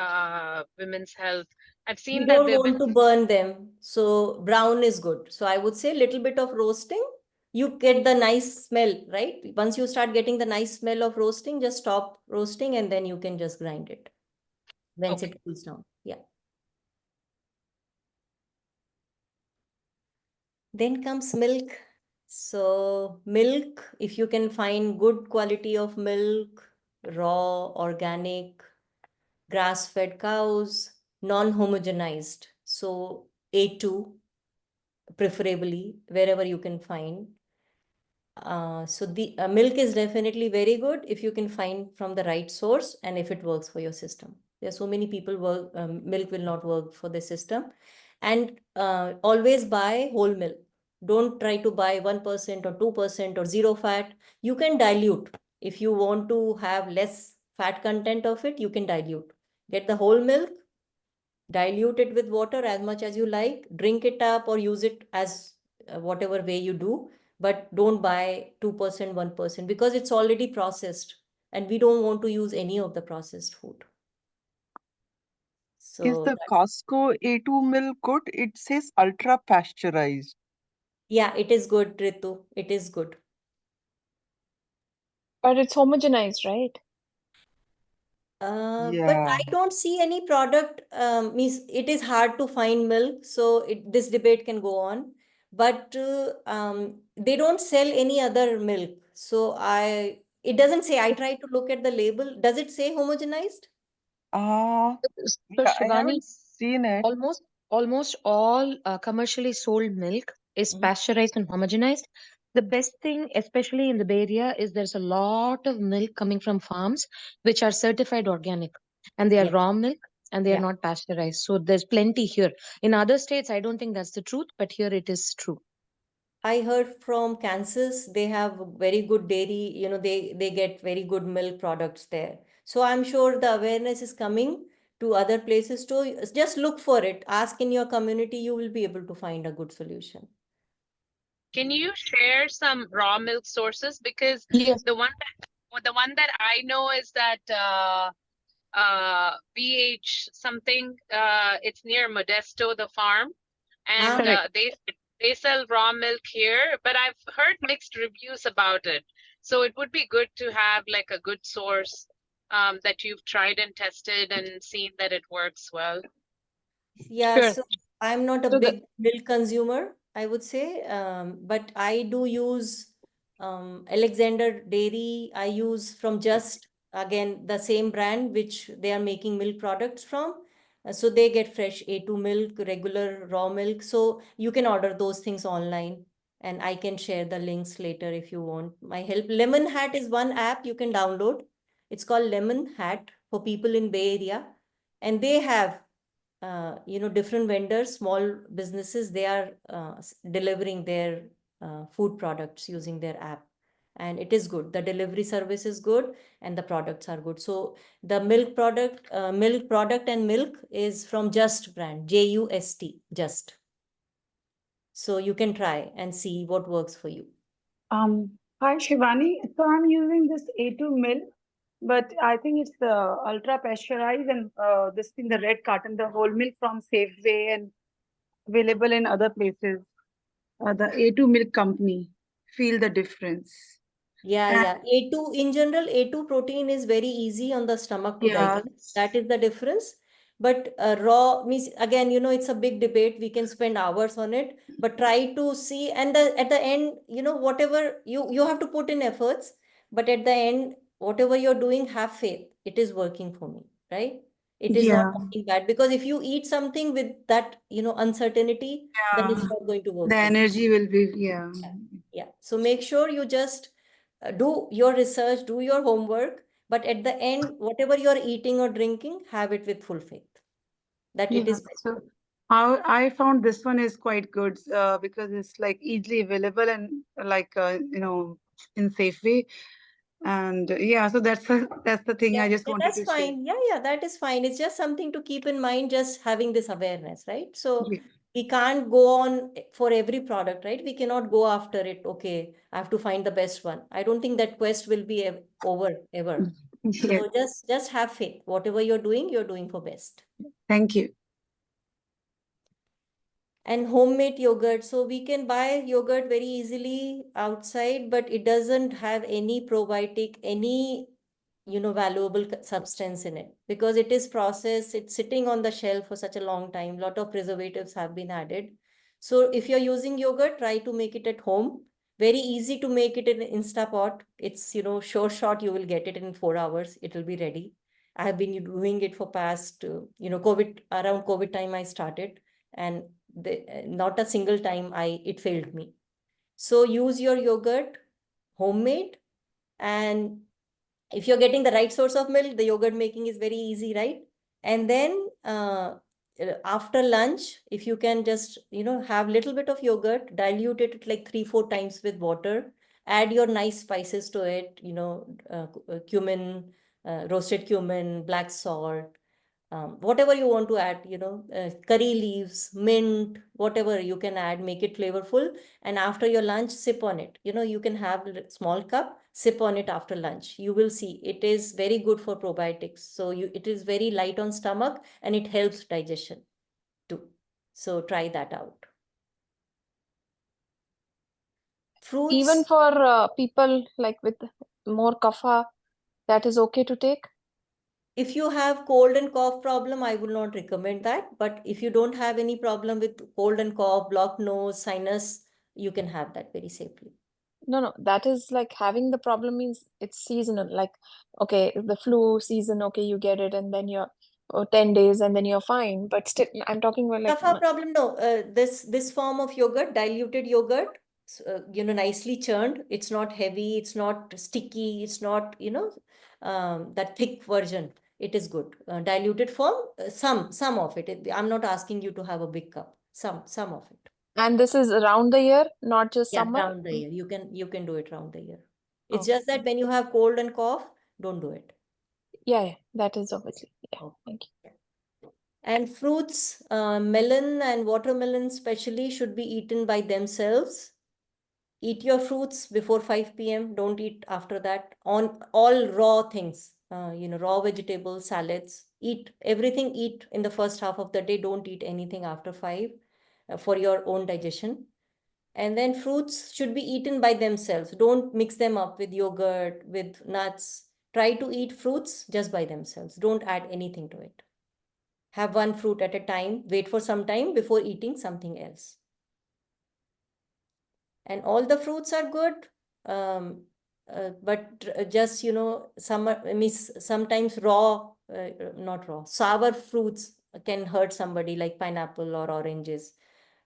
women's health? I've We seen that don't they've been want to burn them, so brown is good. So I would say a little bit of roasting, you get the nice smell, right? Once you start getting the nice smell of roasting, just stop roasting and then you can just grind it once okay. it cools down. Yeah. Then comes milk. So milk, if you can find good quality of milk, raw, organic, grass-fed cows, non-homogenized. So A2 preferably, wherever you can find. So the milk is definitely very good if you can find from the right source and if it works for your system. There are so many people milk will not work for the system. And always buy whole milk. Don't try to buy 1% or 2% or zero fat. You can dilute. If you want to have less fat content of it, you can dilute. Get the whole milk, dilute it with water as much as you like, drink it up or use it as whatever way you do, but don't buy 2%, 1% because it's already processed and we don't want to use any of the processed food. Is So the Costco A2 milk good? It says ultra pasteurized. yeah, it is good, Ritu. It is good. But it's homogenized, right? But I don't see any product, means it is hard to find milk, so this debate can go on. But they don't sell any other milk. So it doesn't say, I tried to look at the label. Does it say homogenized? So Yeah, I Shivani, haven't seen it. almost all commercially sold milk is pasteurized and homogenized. The best thing, especially in the Bay Area, is there's a lot of milk coming from farms which are certified organic, and they are Yeah. raw milk and they are Yeah. not pasteurized. So there's plenty here. In other states, I don't think that's the truth, but here it is true. I heard from Kansas, they have very good dairy, they get very good milk products there. So I'm sure the awareness is coming to other places too. Just look for it. Ask in your community, you will be able to find a good solution. Can you share some raw milk sources? Because Yes. the one that I know is that BH something, it's near Modesto, the farm, and Correct. they sell raw milk here, but I've heard mixed reviews about it. So it would be good to have like a good source that you've tried and tested and seen that it works well. Yeah, Sure. so I'm not a So big milk consumer, I would say, but I do use Alexander Dairy. I use from Just, again, the same brand which they are making milk products from. So they get fresh A2 milk, regular raw milk. So you can order those things online and I can share the links later if you want my help. Lemon Hat is one app you can download. It's called Lemon Hat for people in Bay Area. And they have different vendors, small businesses, they are delivering their food products using their app. And it is good. The delivery service is good and the products are good. So the milk product and milk is from Just brand, Just, Just. So you can try and see what works for you. Hi Shivani. So I'm using this A2 milk, but I think it's the ultra pasteurized and this thing, the red carton, the whole milk from Safeway and available in other places. The A2 milk company. Feel the difference. Yeah, And yeah. A2 in general, A2 protein is very easy on the stomach to yeah, digest. That is the difference. But raw means again, it's a big debate. We can spend hours on it, but try to see and at the end, whatever you have to put in efforts, but at the end, whatever you're doing, have faith. It is working for me, right? It is not yeah, something bad because if you eat something with that, uncertainty, then yeah. it's not going to work The for you. energy will be, yeah. Yeah. So make sure you just do your research, do your homework, but at the end, whatever you're eating or drinking, have it with full faith that it Yeah. is best So for you. I found this one is quite good because it's like easily available and like in safe way. And yeah, so that's the thing I just wanted that's to share. fine. Yeah, that is fine. It's just something to keep in mind, just having this awareness, right? So Yeah. we can't go on for every product, right? We cannot go after it. Okay, I have to find the best one. I don't think that quest will be over ever. Yeah. So just have faith. Whatever you're doing for best. Thank you. And homemade yogurt. So we can buy yogurt very easily outside, but it doesn't have any probiotic, any valuable substance in it, because it is processed. It's sitting on the shelf for such a long time. A lot of preservatives have been added. So if you're using yogurt, try to make it at home. Very easy to make it in Instapot. It's, sure shot, you will get it in 4 hours. It will be ready. I have been doing it for past, around COVID time I started, and not a single time it failed me. So use your yogurt, homemade, and if you're getting the right source of milk, the yogurt making is very easy, right? And then after lunch, if you can just, have little bit of yogurt, dilute it like 3-4 times with water, add your nice spices to it, cumin, roasted cumin, black salt, whatever you want to add, curry leaves, mint, whatever you can add, make it flavorful. And after your lunch, sip on it. You can have a small cup, sip on it after lunch. You will see it is very good for probiotics. So it is very light on stomach and it helps digestion too. So try that out. Fruits. Even for people like with more kapha, that is okay to take? If you have cold and cough problem, I would not recommend that. But if you don't have any problem with cold and cough, blocked nose, sinus, you can have that very safely. No, that is like having the problem means it's seasonal. Like, okay, the flu season, okay, you get it, and then you're 10 days and then you're fine. But still, I'm talking about like Kapha problem, no. This form of yogurt, diluted yogurt, nicely churned. It's not heavy. It's not sticky. It's not, that thick version. It is good. Diluted form, some of it. I'm not asking you to have a big cup. Some of it. And this is around the year, not just Yeah, summer? around the year. You can do it around the year. It's Okay. just that when you have cold and cough, don't do it. Yeah, that is obviously. Yeah, Okay. thank you. And fruits, melon and watermelon especially, should be eaten by themselves. Eat your fruits before 5 p.m. Don't eat after that. On all raw things, raw vegetables, salads. Eat everything. Eat in the first half of the day. Don't eat anything after 5 for your own digestion. And then fruits should be eaten by themselves. Don't mix them up with yogurt, with nuts. Try to eat fruits just by themselves. Don't add anything to it. Have one fruit at a time. Wait for some time before eating something else. And all the fruits are good. But just, sometimes not raw, sour fruits can hurt somebody, like pineapple or oranges.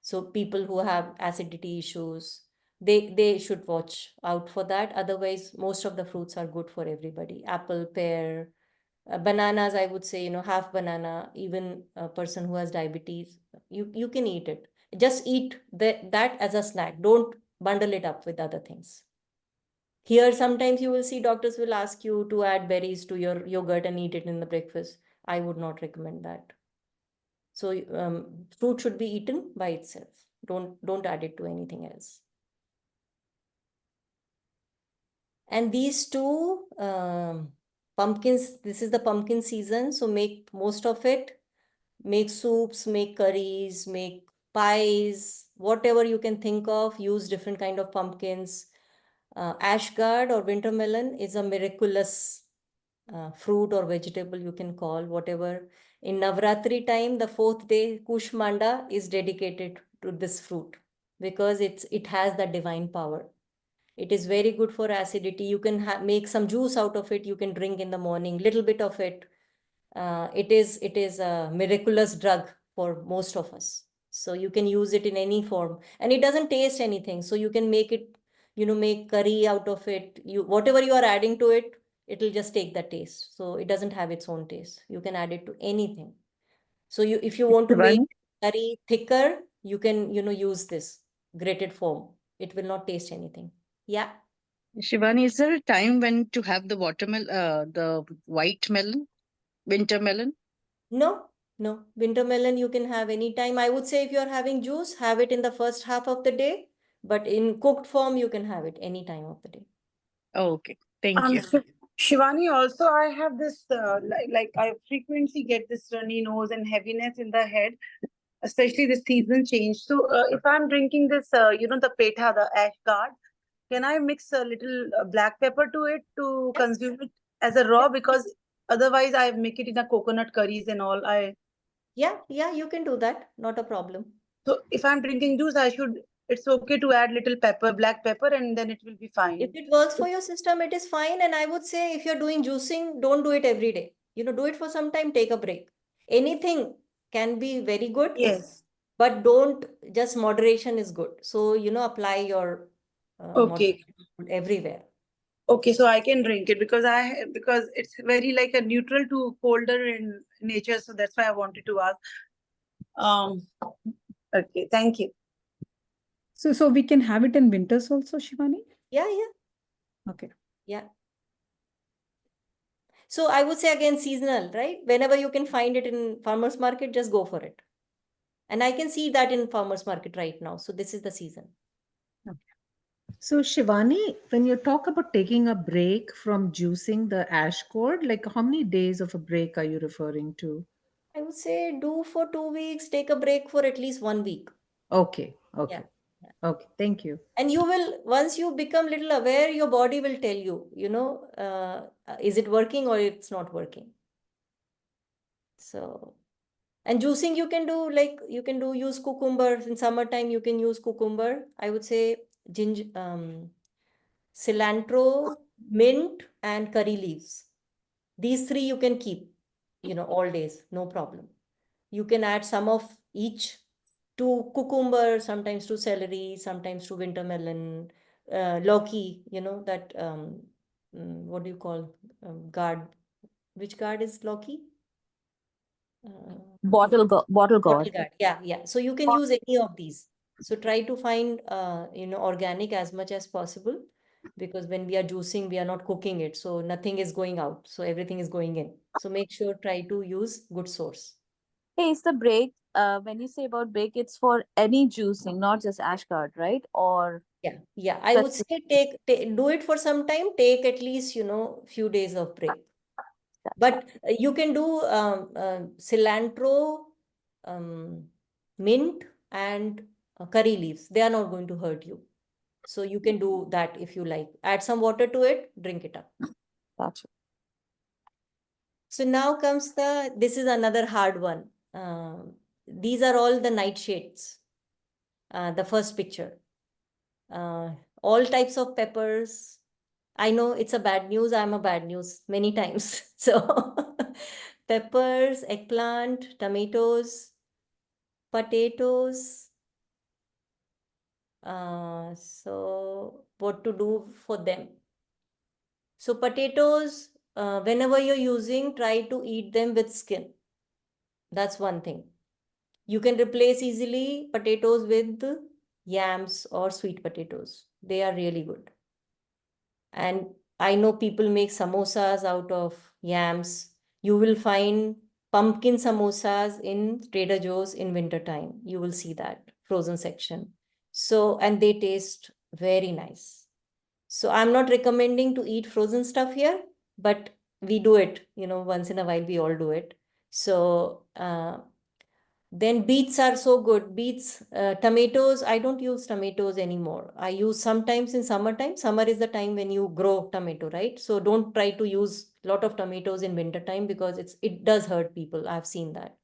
So people who have acidity issues, they should watch out for that. Otherwise, most of the fruits are good for everybody. Apple, pear, bananas, I would say, half banana, even a person who has diabetes, you can eat it. Just eat that as a snack. Don't bundle it up with other things. Here, sometimes you will see doctors will ask you to add berries to your yogurt and eat it in the breakfast. I would not recommend that. So fruit should be eaten by itself. Don't add it to anything else. And these two pumpkins, this is the pumpkin season, so make most of it. Make soups, make curries, make pies, whatever you can think of. Use different kind of pumpkins. Ashgard or winter melon is a miraculous fruit or vegetable, you can call whatever. In Navratri time, the 4th day, Kushmanda is dedicated to this fruit because it has the divine power. It is very good for acidity. You can make some juice out of it. You can drink in the morning, little bit of it. It is a miraculous drug for most of us. So you can use it in any form, and it doesn't taste anything. So you can make it, make curry out of it. Whatever you are adding to it, it'll just take the taste. So it doesn't have its own taste. You can add it to anything. So if you want to make curry thicker, you can, use this grated form. It will not taste anything. Yeah. Shivani, is there a time when to have the the white melon, winter melon? No, no. Winter melon you can have anytime. I would say if you're having juice, have it in the first half of the day. But in cooked form, you can have it any time of the day. Oh, okay. Thank you. Shivani, also I have this like I frequently get this runny nose and heaviness in the head, especially the season change. So if I'm drinking this, the petha, the ash guard, can I mix a little black pepper to it to Yeah. consume it as a raw? Because otherwise I make it in a coconut curries and all. Yeah, you can do that. Not a problem. So if I'm drinking juice, it's okay to add little pepper, black pepper, and then it will be fine. If it works for your system, it is fine. And I would say if you're doing juicing, don't do it every day. Do it for some time, take a break. Anything can be very good. Yes. But don't, just moderation is good. So, apply your Okay. moderation everywhere. Okay, so I can drink it because it's very like a neutral to colder in nature, so that's why I wanted to ask. Okay, thank you. So we can have it in winters also, Shivani? Yeah. Okay. Yeah. So I would say again, seasonal, right? Whenever you can find it in farmer's market, just go for it. And I can see that in farmer's market right now. So this is the season. So Shivani, when you talk about taking a break from juicing the ash cord, like how many days of a break are you referring to? I would say do for 2 weeks, take a break for at least 1 week. Okay. Yeah. Okay, thank you. And you will, once you become little aware, your body will tell you, is it working or it's not working. So, and juicing you can do, use cucumber. In summertime, you can use cucumber. I would say ginger, cilantro, mint, and curry leaves. These three you can keep, all days, no problem. You can add some of each to cucumber, sometimes to celery, sometimes to winter melon, Loki, that, what do you call, gourd? Which gourd is Loki? Bottle gourd. Bottle gourd. Yeah. So you can use any of these. So try to find, organic as much as possible, because when we are juicing, we are not cooking it. So nothing is going out. So everything is going in. So make sure, try to use good source. Hey, it's the break. When you say about break, it's for any juicing, not just ash guard, right? Or Yeah. I would say do it for some time. Take at least, few days of break. But you can do cilantro, mint, and curry leaves. They are not going to hurt you. So you can do that if you like. Add some water to it, drink it up. Gotcha. So now comes this is another hard one. These are all the nightshades. The first picture. All types of peppers. I know it's a bad news. I'm a bad news many times. So peppers, eggplant, tomatoes, potatoes. So what to do for them? So potatoes, whenever you're using, try to eat them with skin. That's one thing. You can replace easily potatoes with yams or sweet potatoes. They are really good. And I know people make samosas out of yams. You will find pumpkin samosas in Trader Joe's in winter time. You will see that frozen section. So, and they taste very nice. So I'm not recommending to eat frozen stuff here, but we do it, once in a while we all do it. So, then beets are so good. Beets, tomatoes, I don't use tomatoes anymore. I use sometimes in summertime. Summer is the time when you grow tomato, right? So don't try to use a lot of tomatoes in winter time, because it does hurt people. I've seen that.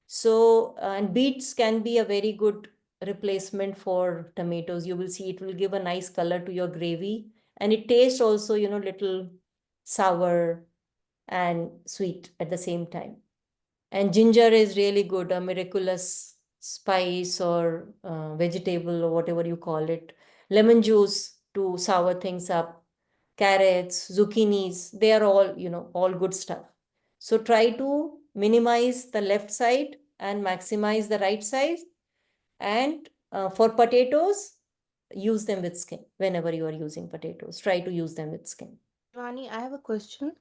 So, and beets can be a very good replacement for tomatoes. You will see it will give a nice color to your gravy. And it tastes also, little sour and sweet at the same time. And ginger is really good, a miraculous spice or vegetable or whatever you call it. Lemon juice to sour things up. Carrots, zucchinis, they are all, all good stuff. So try to minimize the left side and maximize the right side. And for potatoes, use them with skin. Whenever you are using potatoes, try to use them with skin. Shivani, I have a question.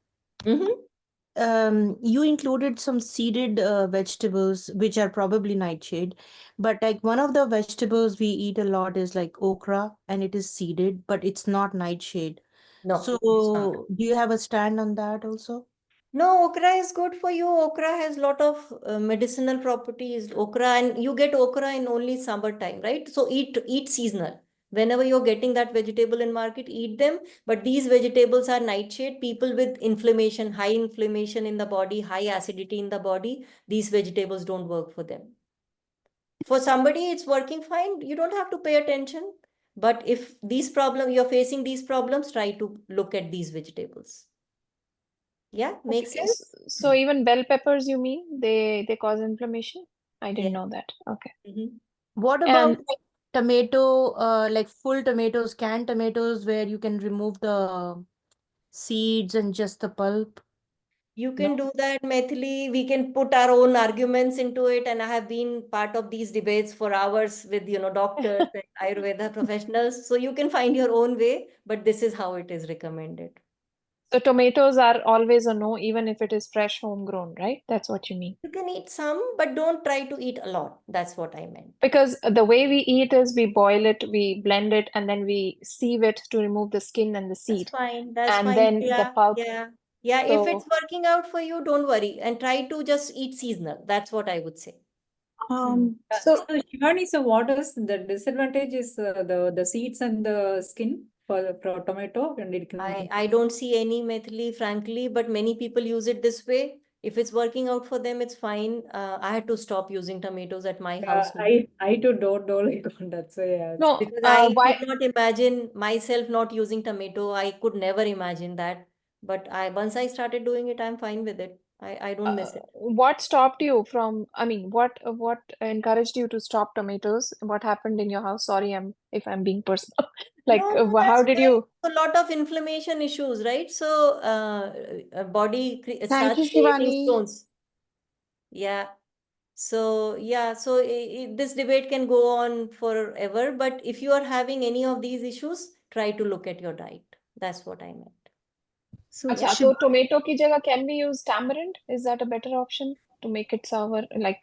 Mm-hmm. You included some seeded vegetables, which are probably nightshade, but like one of the vegetables we eat a lot is like okra, and it is seeded, but it's not nightshade. No, it's not. So, do you have a stand on that also? No, okra is good for you. Okra has lot of medicinal properties. Okra, and you get okra in only summertime, right? So eat seasonal. Whenever you're getting that vegetable in market, eat them. But these vegetables are nightshade. People with inflammation, high inflammation in the body, high acidity in the body, these vegetables don't work for them. For somebody, it's working fine. You don't have to pay attention. But if you're facing these problems, try to look at these vegetables. Yeah, makes Okay, sense? so even bell peppers, you mean they cause inflammation? I Yeah. didn't know that. Okay. What And about tomato, like full tomatoes, canned tomatoes, where you can remove the seeds and just the pulp? You can do that, Maithili. We can put our own arguments into it. And I have been part of these debates for hours with, doctors and Ayurveda professionals. So you can find your own way, but this is how it is recommended. so tomatoes are always a no, even if it is fresh homegrown, right? That's what you mean. You can eat some, but don't try to eat a lot. That's what I meant. Because the way we eat is we boil it, we blend it, and then we sieve it to remove the skin and the seed. That's fine. That's And fine. then Yeah, the pulp. yeah. Yeah, if it's working out for you, don't worry. And try to just eat seasonal. That's what I would say. So Shivani, so what is the disadvantage is the seeds and the skin for tomato, and it can I don't see any Maithili, frankly, but many people use it this way. If it's working out for them, it's fine. I had to stop using tomatoes at my house now. I too don't like that. So yeah. No, Because I why? could not imagine myself not using tomato. I could never imagine that. But once I started doing it, I'm fine with it. I don't miss it. What stopped you from, I mean, what encouraged you to stop tomatoes? What happened in your house? Sorry, if I'm being personal. Like, No, how that's did fine. you? A lot of inflammation issues, right? So body Thank starts you, creating Shivani. stones. Yeah. So yeah, so this debate can go on forever. But if you are having any of these issues, try to look at your diet. That's what I meant. So, Acha, so tomato ki jagah can we use tamarind? Is that a better option to make it sour? Like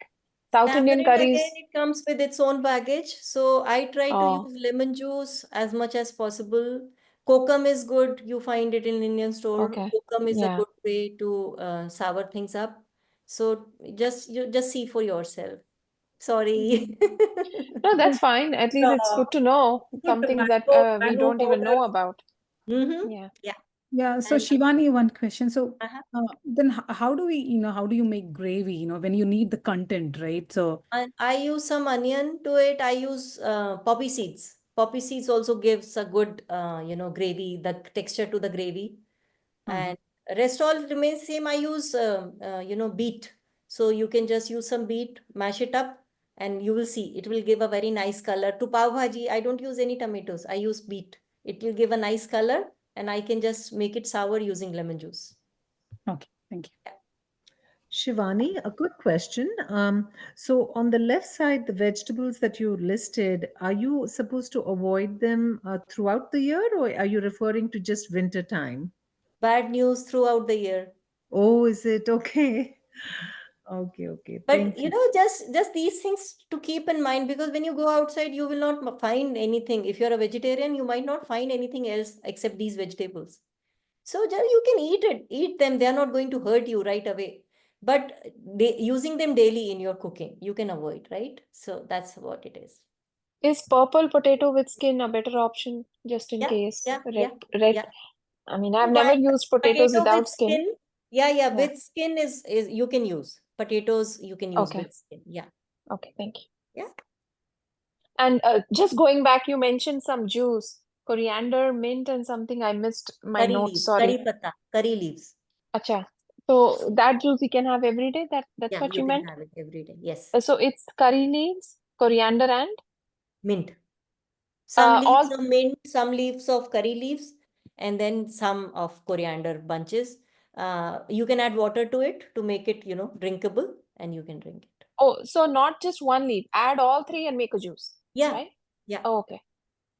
South Indian Tamarind, curries. again, it comes with its own baggage. So I try to Oh. use lemon juice as much as possible. Kokum is good. You find it in Indian store. Okay. Kokum is a Yeah. good way to sour things up. So you just see for yourself. Sorry. No, that's fine. At least it's good to know some the things that we mango don't even know powder. about. Mm-hmm. Yeah. Yeah. Yeah, so And Shivani, one question. So then how do we, how do you make gravy, when you need the content, right? So I use some onion to it. I use poppy seeds. Poppy seeds also gives a good, gravy, the texture to the gravy. And rest all remains same. I use, beet. So you can just use some beet, mash it up, and you will see it will give a very nice color. To pav bhaji, I don't use any tomatoes. I use beet. It will give a nice color, and I can just make it sour using lemon juice. Okay, thank you. Shivani, a quick question. So on the left side, the vegetables that you listed, are you supposed to avoid them throughout the year, or are you referring to just winter time? Bad news throughout the year. Oh, is it? Okay. Okay. But Thank you. just these things to keep in mind, because when you go outside, you will not find anything. If you're a vegetarian, you might not find anything else except these vegetables. So you can eat them. They are not going to hurt you right away. But using them daily in your cooking, you can avoid, right? So that's what it is. Is purple potato with skin a better option just in case? Yeah. Red. I mean, I've never used potatoes Potato without with skin. skin. Yeah. With skin is you can use. Potatoes you can use with skin. Yeah. Okay, thank you. Yeah. And just going back, you mentioned some juice, coriander, mint, and something. I missed my Curry notes. leaves, Sorry. curry patta, curry leaves. Acha. So that juice you can have every day. That's Yeah, what you you can meant? have it every day. Yes. So it's curry leaves, coriander, and Mint. Some leaves all. of mint, some leaves of curry leaves, and then some of coriander bunches. You can add water to it to make it, drinkable, and you can drink it. Oh, so not just one leaf. Add all three and make a juice. Yeah. Right? Yeah. Oh, okay.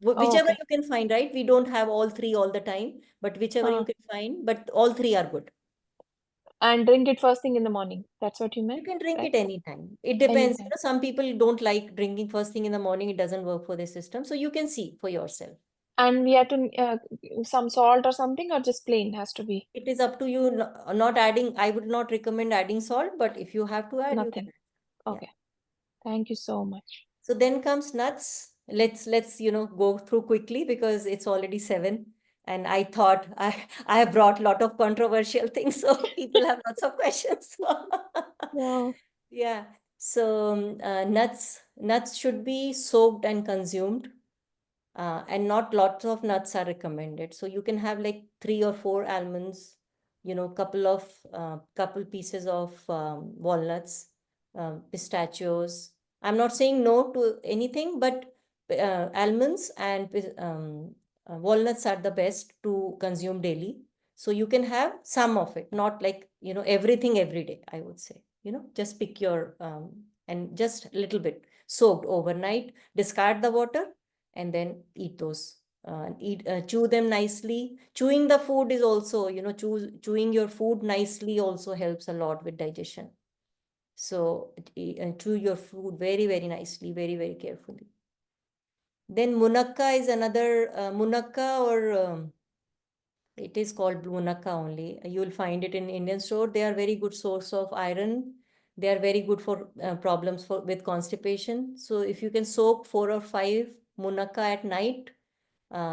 Whichever okay. you can find, right? We don't have all three all the time, but whichever you can find, but all three are good. And drink it first thing in the morning. That's what you You meant, can drink right? it anytime. It depends. Anytime. Some people don't like drinking first thing in the morning. It doesn't work for their system. So you can see for yourself. And we have to some salt or something, or just plain has to be? It is up to you. Not adding. I would not recommend adding salt, but if you have to add, you can Nothing. add. Okay. Thank you so much. So then comes nuts. Let's go through quickly because it's already 7. And I thought I have brought a lot of controversial things, so people have lots of questions. Wow. Yeah. So nuts should be soaked and consumed. And not lots of nuts are recommended. So you can have like 3 or 4 almonds, couple pieces of walnuts, pistachios. I'm not saying no to anything, but almonds and walnuts are the best to consume daily. So you can have some of it, not like, everything every day, I would say. Just pick your, and just a little bit soaked overnight, discard the water, and then eat those. Chew them nicely. Chewing the food is also, chewing your food nicely also helps a lot with digestion. So chew your food very, very nicely, very, very carefully. Then munakka is another, munakka, or it is called munakka only. You will find it in Indian store. They are very good source of iron. They are very good for problems with constipation. So if you can soak 4 or 5 munakka at night,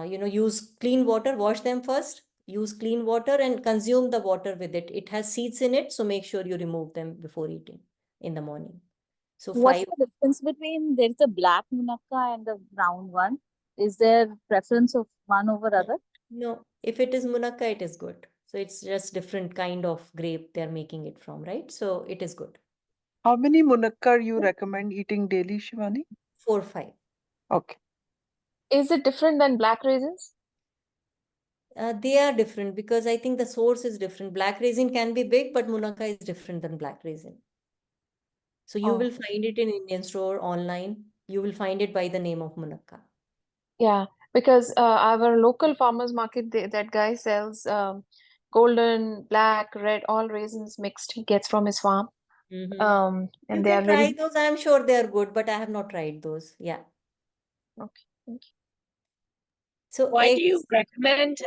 use clean water, wash them first, use clean water and consume the water with it. It has seeds in it, so make sure you remove them before eating in the morning. So What's 5. the difference between there's a black munakka and the brown one? Is there preference of one over other? No, if it is munakka, it is good. So it's just different kind of grape they're making it from, right? So it is good. How many munakkar you recommend eating daily, Shivani? 4, 5. Okay. Is it different than black raisins? They are different because I think the source is different. Black raisin can be big, but munakka is different than black raisin. So you will find it in Indian store online. You will find it by the name of munakka. Yeah, because our local farmers market, that guy sells golden, black, red, all raisins mixed. He gets from his farm. You And they can are try very those. I'm sure they are good, but I have not tried those. Yeah. okay. Thank you. So Why do you eggs, recommend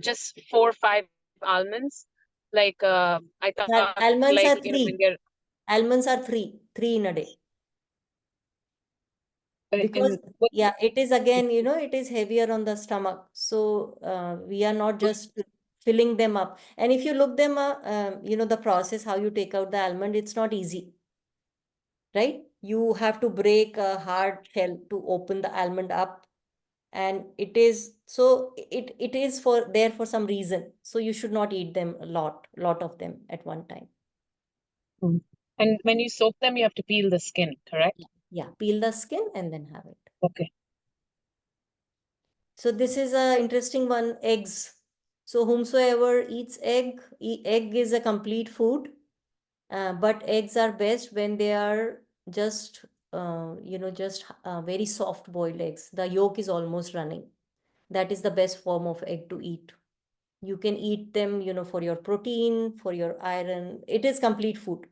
just 4 or 5 almonds? Like I thought, almonds like are when 3. they're Almonds are 3 in a day. Because, in what? yeah, it is again, it is heavier on the stomach. So we are not just filling them up. And if you look them up, the process, how you take out the almond, it's not easy, right? You have to break a hard shell to open the almond up. And it is, so it is there for some reason. So you should not eat them a lot of them at one time. And when you soak them, you have to peel the skin, correct? Yeah, peel the skin and then have it. Okay. So this is a interesting one, eggs. So whomsoever eats egg, egg is a complete food, but eggs are best when they are just, very soft boiled eggs. The yolk is almost running. That is the best form of egg to eat. You can eat them, for your protein, for your iron. It is complete food.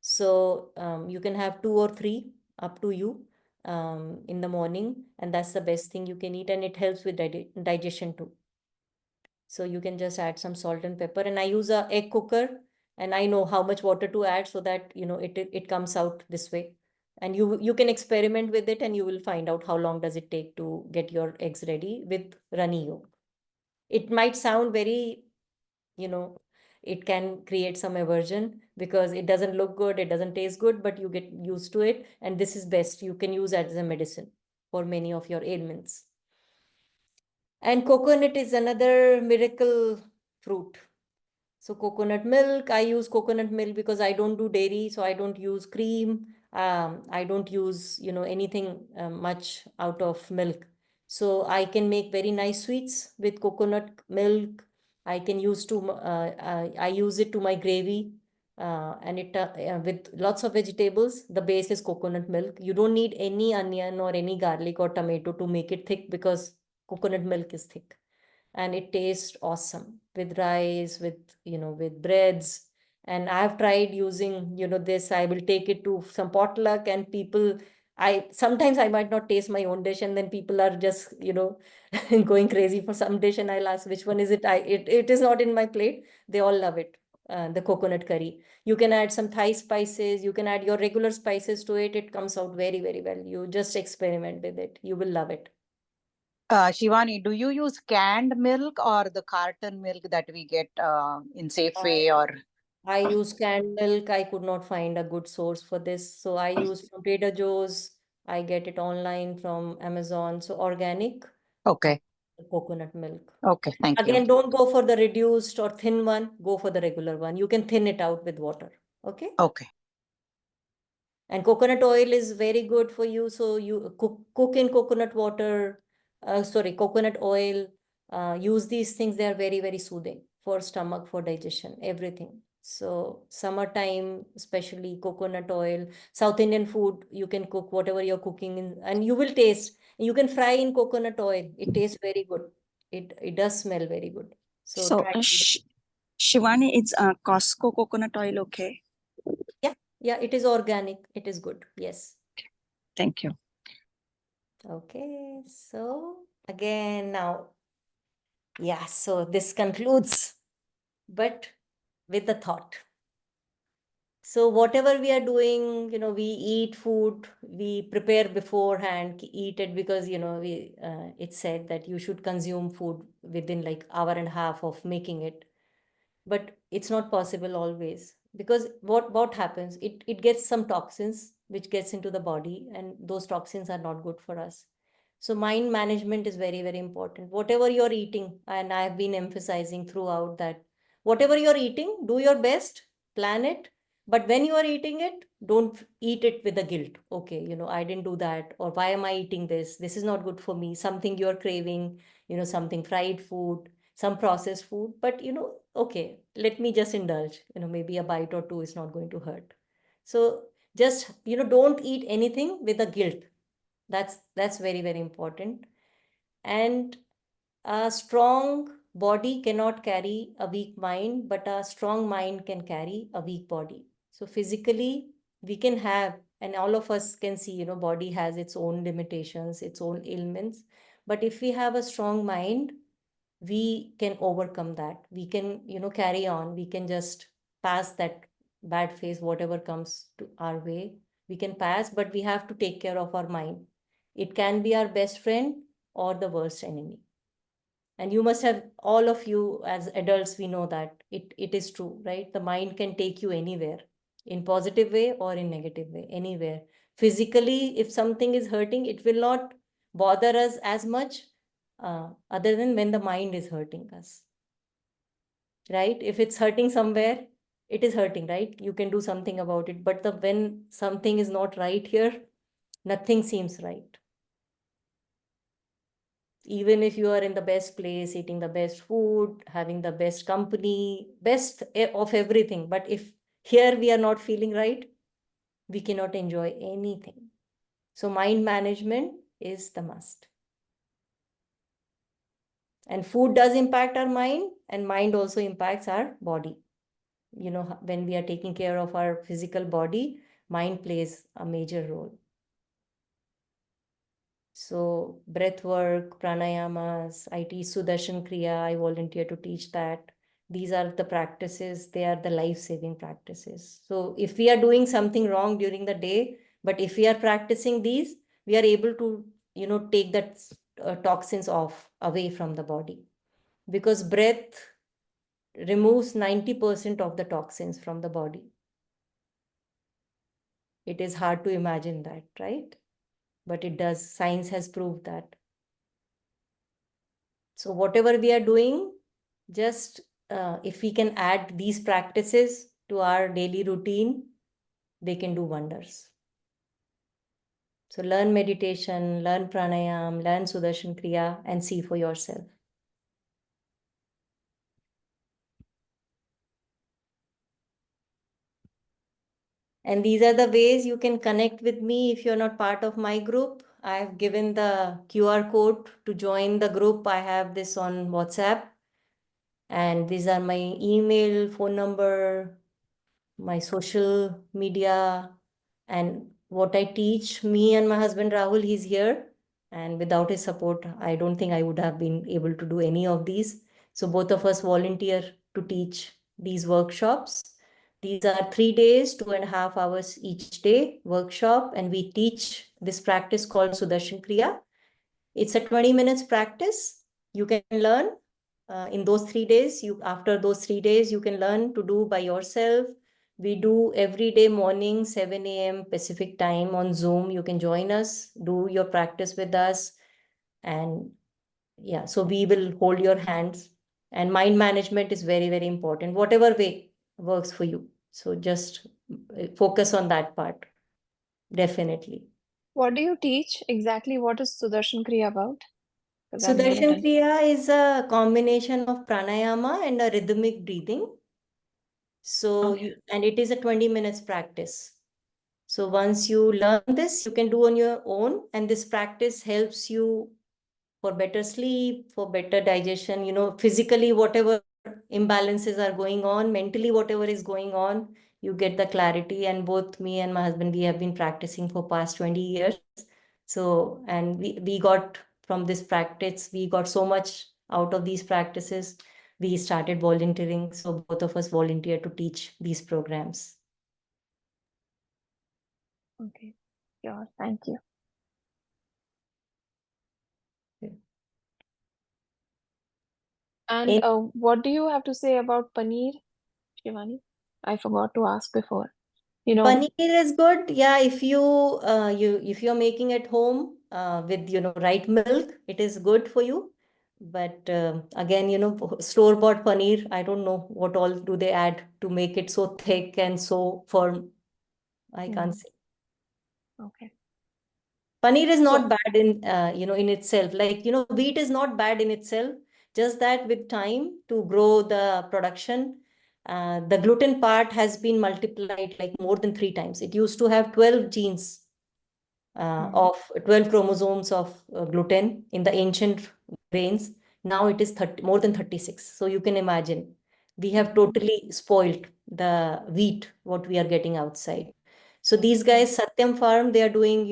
So you can have 2 or 3, up to you, in the morning, and that's the best thing you can eat, and it helps with digestion too. So you can just add some salt and pepper, and I use a egg cooker, and I know how much water to add so that it comes out this way. And you can experiment with it, and you will find out how long does it take to get your eggs ready with runny yolk. It might sound very, it can create some aversion because it doesn't look good, it doesn't taste good, but you get used to it. And this is best. You can use it as a medicine for many of your ailments. And coconut is another miracle fruit. So coconut milk, I use coconut milk because I don't do dairy, so I don't use cream. I don't use, anything much out of milk. So I can make very nice sweets with coconut milk. I use it to my gravy. and with lots of vegetables. The base is coconut milk. You don't need any onion or any garlic or tomato to make it thick because coconut milk is thick, and it tastes awesome with rice, with with breads. And I've tried using this. I will take it to some potluck, and people, I sometimes I might not taste my own dish, and then people are just going crazy for some dish, and I'll ask which one is it. It is not in my plate. They all love it. The coconut curry. You can add some Thai spices. You can add your regular spices to it. It comes out very, very well. You just experiment with it. You will love it. Shivani, do you use canned milk or the carton milk that we get in Safeway or? I use canned milk. I could not find a good source for this. So I use from Trader Joe's. I get it online from Amazon. So organic Okay. coconut milk. Okay, thank you. Again, don't go for the reduced or thin one. Go for the regular one. You can thin it out with water. Okay. Okay. And coconut oil is very good for you. So you cook in coconut water, coconut oil. Use these things. They are very, very soothing for stomach, for digestion, everything. So summertime, especially coconut oil, South Indian food, you can cook whatever you're cooking in, and you will taste. You can fry in coconut oil. It tastes very good. It does smell very good. So So, try. Shivani, it's Costco coconut oil, okay? Yeah, it is organic. It is good. Yes. Thank you. Okay, so again now, yeah, so this concludes, but with the thought. So whatever we are doing, we eat food, we prepare beforehand, eat it because, it's said that you should consume food within like hour and a half of making it. But it's not possible always, because what happens, it gets some toxins which gets into the body, and those toxins are not good for us. So mind management is very, very important. Whatever you're eating, and I've been emphasizing throughout that whatever you're eating, do your best, plan it, but when you are eating it, don't eat it with a guilt. Okay, I didn't do that, or why am I eating this? This is not good for me. Something you're craving, something fried food, some processed food, but okay, let me just indulge, maybe a bite or two is not going to hurt. So just, don't eat anything with a guilt. That's very, very important. And a strong body cannot carry a weak mind, but a strong mind can carry a weak body. So physically we can have, and all of us can see, body has its own limitations, its own ailments, but if we have a strong mind, we can overcome that. We can, carry on. We can just pass that bad phase, whatever comes to our way. We can pass, but we have to take care of our mind. It can be our best friend or the worst enemy. And you must have, all of you as adults, we know that it is true, right? The mind can take you anywhere, in positive way or in negative way, anywhere. Physically, if something is hurting, it will not bother us as much, other than when the mind is hurting us, right? If it's hurting somewhere, it is hurting, right? You can do something about it. But when something is not right here, nothing seems right. Even if you are in the best place, eating the best food, having the best company, best of everything, but if here we are not feeling right, we cannot enjoy anything. So mind management is the must. And food does impact our mind, and mind also impacts our body. When we are taking care of our physical body, mind plays a major role. So breath work, pranayamas, I teach Sudarshan Kriya, I volunteer to teach that. These are the practices, they are the life-saving practices. So if we are doing something wrong during the day, but if we are practicing these, we are able to, take that toxins off away from the body. Because breath removes 90% of the toxins from the body. It is hard to imagine that, right? But it does. Science has proved that. So whatever we are doing, just if we can add these practices to our daily routine, they can do wonders. So learn meditation, learn pranayam, learn Sudarshan Kriya, and see for yourself. And these are the ways you can connect with me if you're not part of my group. I have given the QR code to join the group. I have this on WhatsApp. And these are my email, phone number, my social media, and what I teach. Me and my husband Rahul, he's here. And without his support, I don't think I would have been able to do any of these. So both of us volunteer to teach these workshops. These are 3 days, 2.5 hours each day workshop, and we teach this practice called Sudarshan Kriya. It's a 20 minutes practice. You can learn in those 3 days. After those 3 days, you can learn to do by yourself. We do every day morning, 7 a.m. Pacific time on Zoom. You can join us, do your practice with us. And yeah, so we will hold your hands. And mind management is very, very important, whatever way works for you. So just focus on that part. Definitely. What do you teach exactly? What is Sudarshan Kriya about? Because I've never Sudarshan done. Kriya is a combination of pranayama and a rhythmic breathing. So and it is a 20 minutes practice. So once you learn this, you can do on your own, and this practice helps you for better sleep, for better digestion, physically, whatever imbalances are going on, mentally, whatever is going on, you get the clarity. And both me and my husband, we have been practicing for past 20 years. So, and we got from this practice, we got so much out of these practices. We started volunteering. So both of us volunteer to teach these programs. Okay. Sure. Thank you. And what do you have to say about paneer, Shivani? I forgot to ask before. Paneer is good. Yeah, if you're making at home with right milk, it is good for you. But again, store-bought paneer, I don't know what all do they add to make it so thick and so firm. I can't say. Okay. Paneer is not bad in itself. Like, wheat is not bad in itself. Just that with time to grow the production, the gluten part has been multiplied like more than 3 times. It used to have 12 genes of 12 chromosomes of gluten in the ancient grains. Now it is 30, more than 36. So you can imagine we have totally spoiled the wheat, what we are getting outside. So these guys, Satyam Farm, they are doing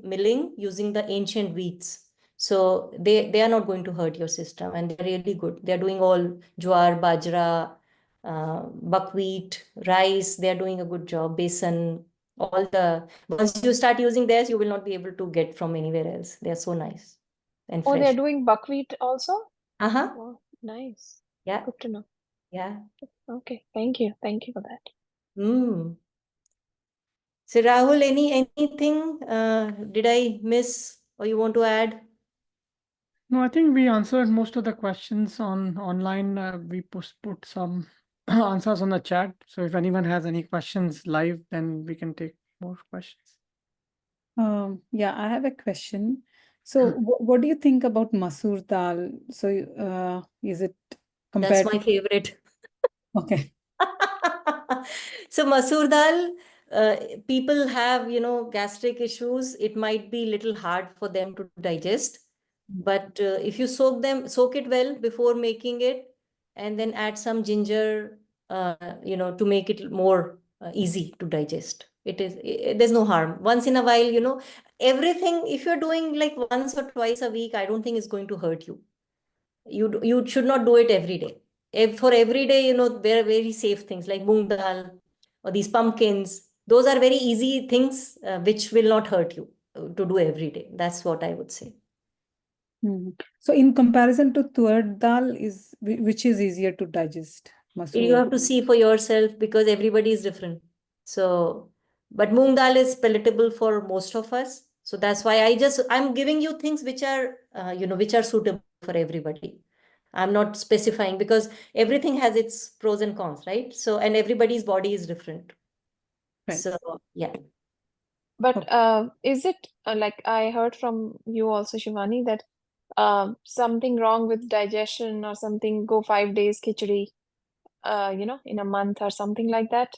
milling using the ancient wheats. So they are not going to hurt your system, and they're really good. They're doing all jowar, bajra, buckwheat, rice. They're doing a good job. Besan, once you start using theirs, you will not be able to get from anywhere else. They are so nice and Oh, they're fresh. doing buckwheat also? Uh-huh. Wow, nice. Yeah. Good to know. Yeah. Okay, thank you. Thank you for that. So Rahul, anything did I miss or you want to add? No, I think we answered most of the questions online. We put some answers on the chat. So if anyone has any questions live, then we can take more questions. Yeah, I have a question. So, what do you think about masoor dal? So, is it That's compared my favorite. Okay. So masoor dal, people have, gastric issues. It might be little hard for them to digest. But if you soak it well before making it, and then add some ginger, to make it more easy to digest. There's no harm. Once in a while, everything, if you're doing like once or twice a week, I don't think it's going to hurt you. You should not do it every day. For every day, there are very safe things like moong dal or these pumpkins. Those are very easy things which will not hurt you to do every day. That's what I would say. So, in comparison to tur dal, which is easier to digest? You Masoor. have to see for yourself because everybody is different. So, but moong dal is palatable for most of us. So that's why I'm giving you things which are, which are suitable for everybody. I'm not specifying because everything has its pros and cons, right? So, and everybody's body is different. Right. So, yeah. But is it like I heard from you also, Shivani, that something wrong with digestion or something, go 5 days khichdi, in a month or something like that?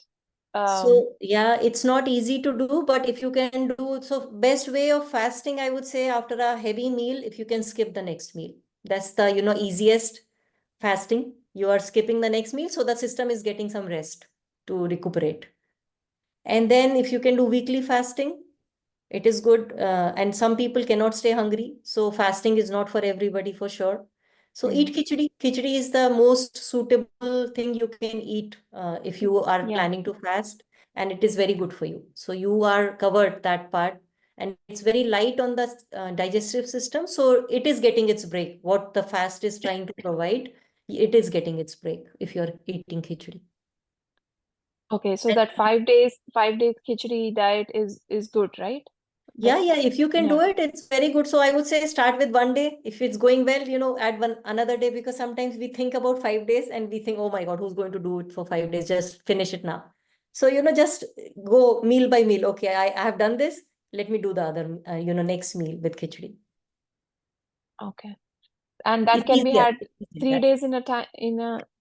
So yeah, it's not easy to do, but if you can do, so best way of fasting, I would say after a heavy meal, if you can skip the next meal. That's the, easiest fasting. You are skipping the next meal, so the system is getting some rest to recuperate. And then if you can do weekly fasting, it is good. And some people cannot stay hungry, so fasting is not for everybody for sure. So eat khichdi. Khichdi is the most suitable thing you can eat if you are Yeah. planning to fast, and it is very good for you. So you are covered that part, and it's very light on the digestive system. So it is getting its break. What the fast is trying to provide, it is getting its break if you're eating khichdi. Okay, so that 5 days khichdi diet is good, right? Yeah, if you can do it, it's very good. So I would say start with 1 day. If it's going well, add another day, because sometimes we think about 5 days and we think, oh my God, who's going to do it for 5 days? Just finish it now. So, just go meal by meal. Okay, I have done this. Let me do the other, next meal with khichdi. Okay. And that It's can be easier. had It's easier 3 that. days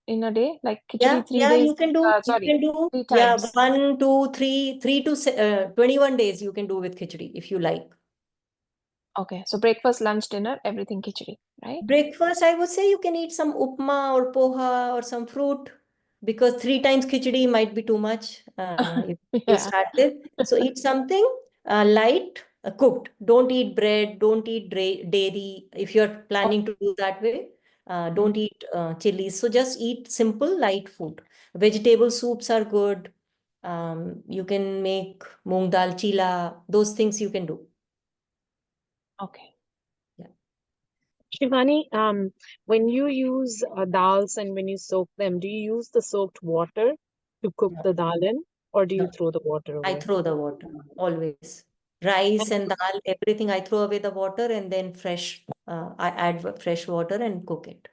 in a day, like khichdi 3 Yeah, days. you can do, Sorry, 3 yeah, times. 1, 2, 3, 21 days you can do with khichdi if you like. Okay, so breakfast, lunch, dinner, everything khichdi, right? Breakfast, I would say you can eat some upma or poha or some fruit, because 3 times khichdi might be too much if you Yeah. start with. So eat something light, cooked. Don't eat bread, don't eat dairy. If you're planning to do that way, don't eat chilies. So just eat simple, light food. Vegetable soups are good. You can make moong dal chila. Those things you can do. Okay. Shivani, when you use dals and when you soak them, do you use the soaked water to cook the dal in, or do you No. throw the water I away? throw the water always. Rice and dal, everything I throw away the water, and then I add fresh water and cook it.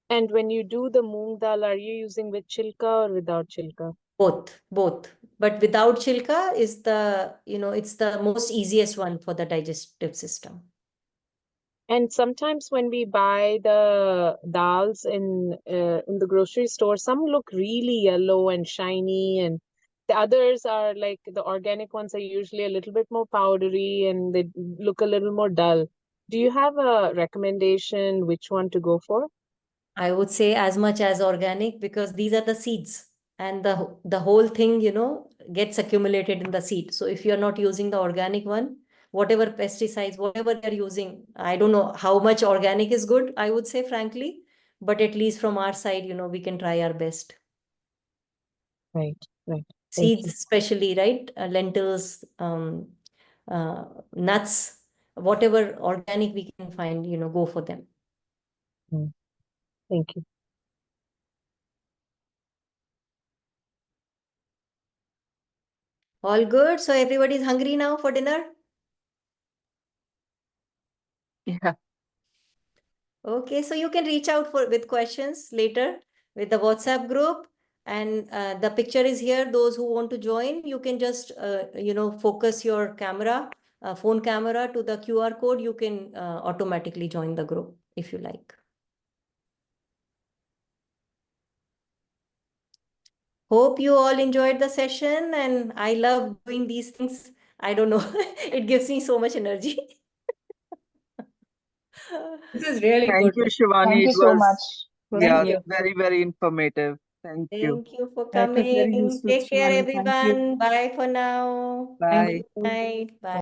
And when you do the moong dal, are you using with chilka or without chilka? Both. But without chilka is it's the most easiest one for the digestive system. And sometimes when we buy the dals in the grocery store, some look really yellow and shiny, and the others are like the organic ones are usually a little bit more powdery and they look a little more dull. Do you have a recommendation which one to go for? I would say as much as organic, because these are the seeds, and the whole thing, gets accumulated in the seed. So if you're not using the organic one, whatever pesticides, whatever you're using, I don't know how much organic is good, I would say frankly, but at least from our side, we can try our best. Right. Thank Seeds you. especially, right? Lentils, nuts, whatever organic we can find, go for them. Thank you. All good. So everybody's hungry now for dinner? Yeah. Okay, so you can reach out with questions later with the WhatsApp group, and the picture is here. Those who want to join, you can just focus your phone camera to the QR code. You can automatically join the group if you like. Hope you all enjoyed the session, and I love doing these things. I don't know, it gives me so much energy. This is really Thank good. you, Shivani. Thank you It so was, much. yeah, Thank you. very, very informative. Thank you. Thank you for That was very coming. useful, Take care, Shivani. Thank you. everyone. Bye for now. Thank Bye. you. Night. Bye.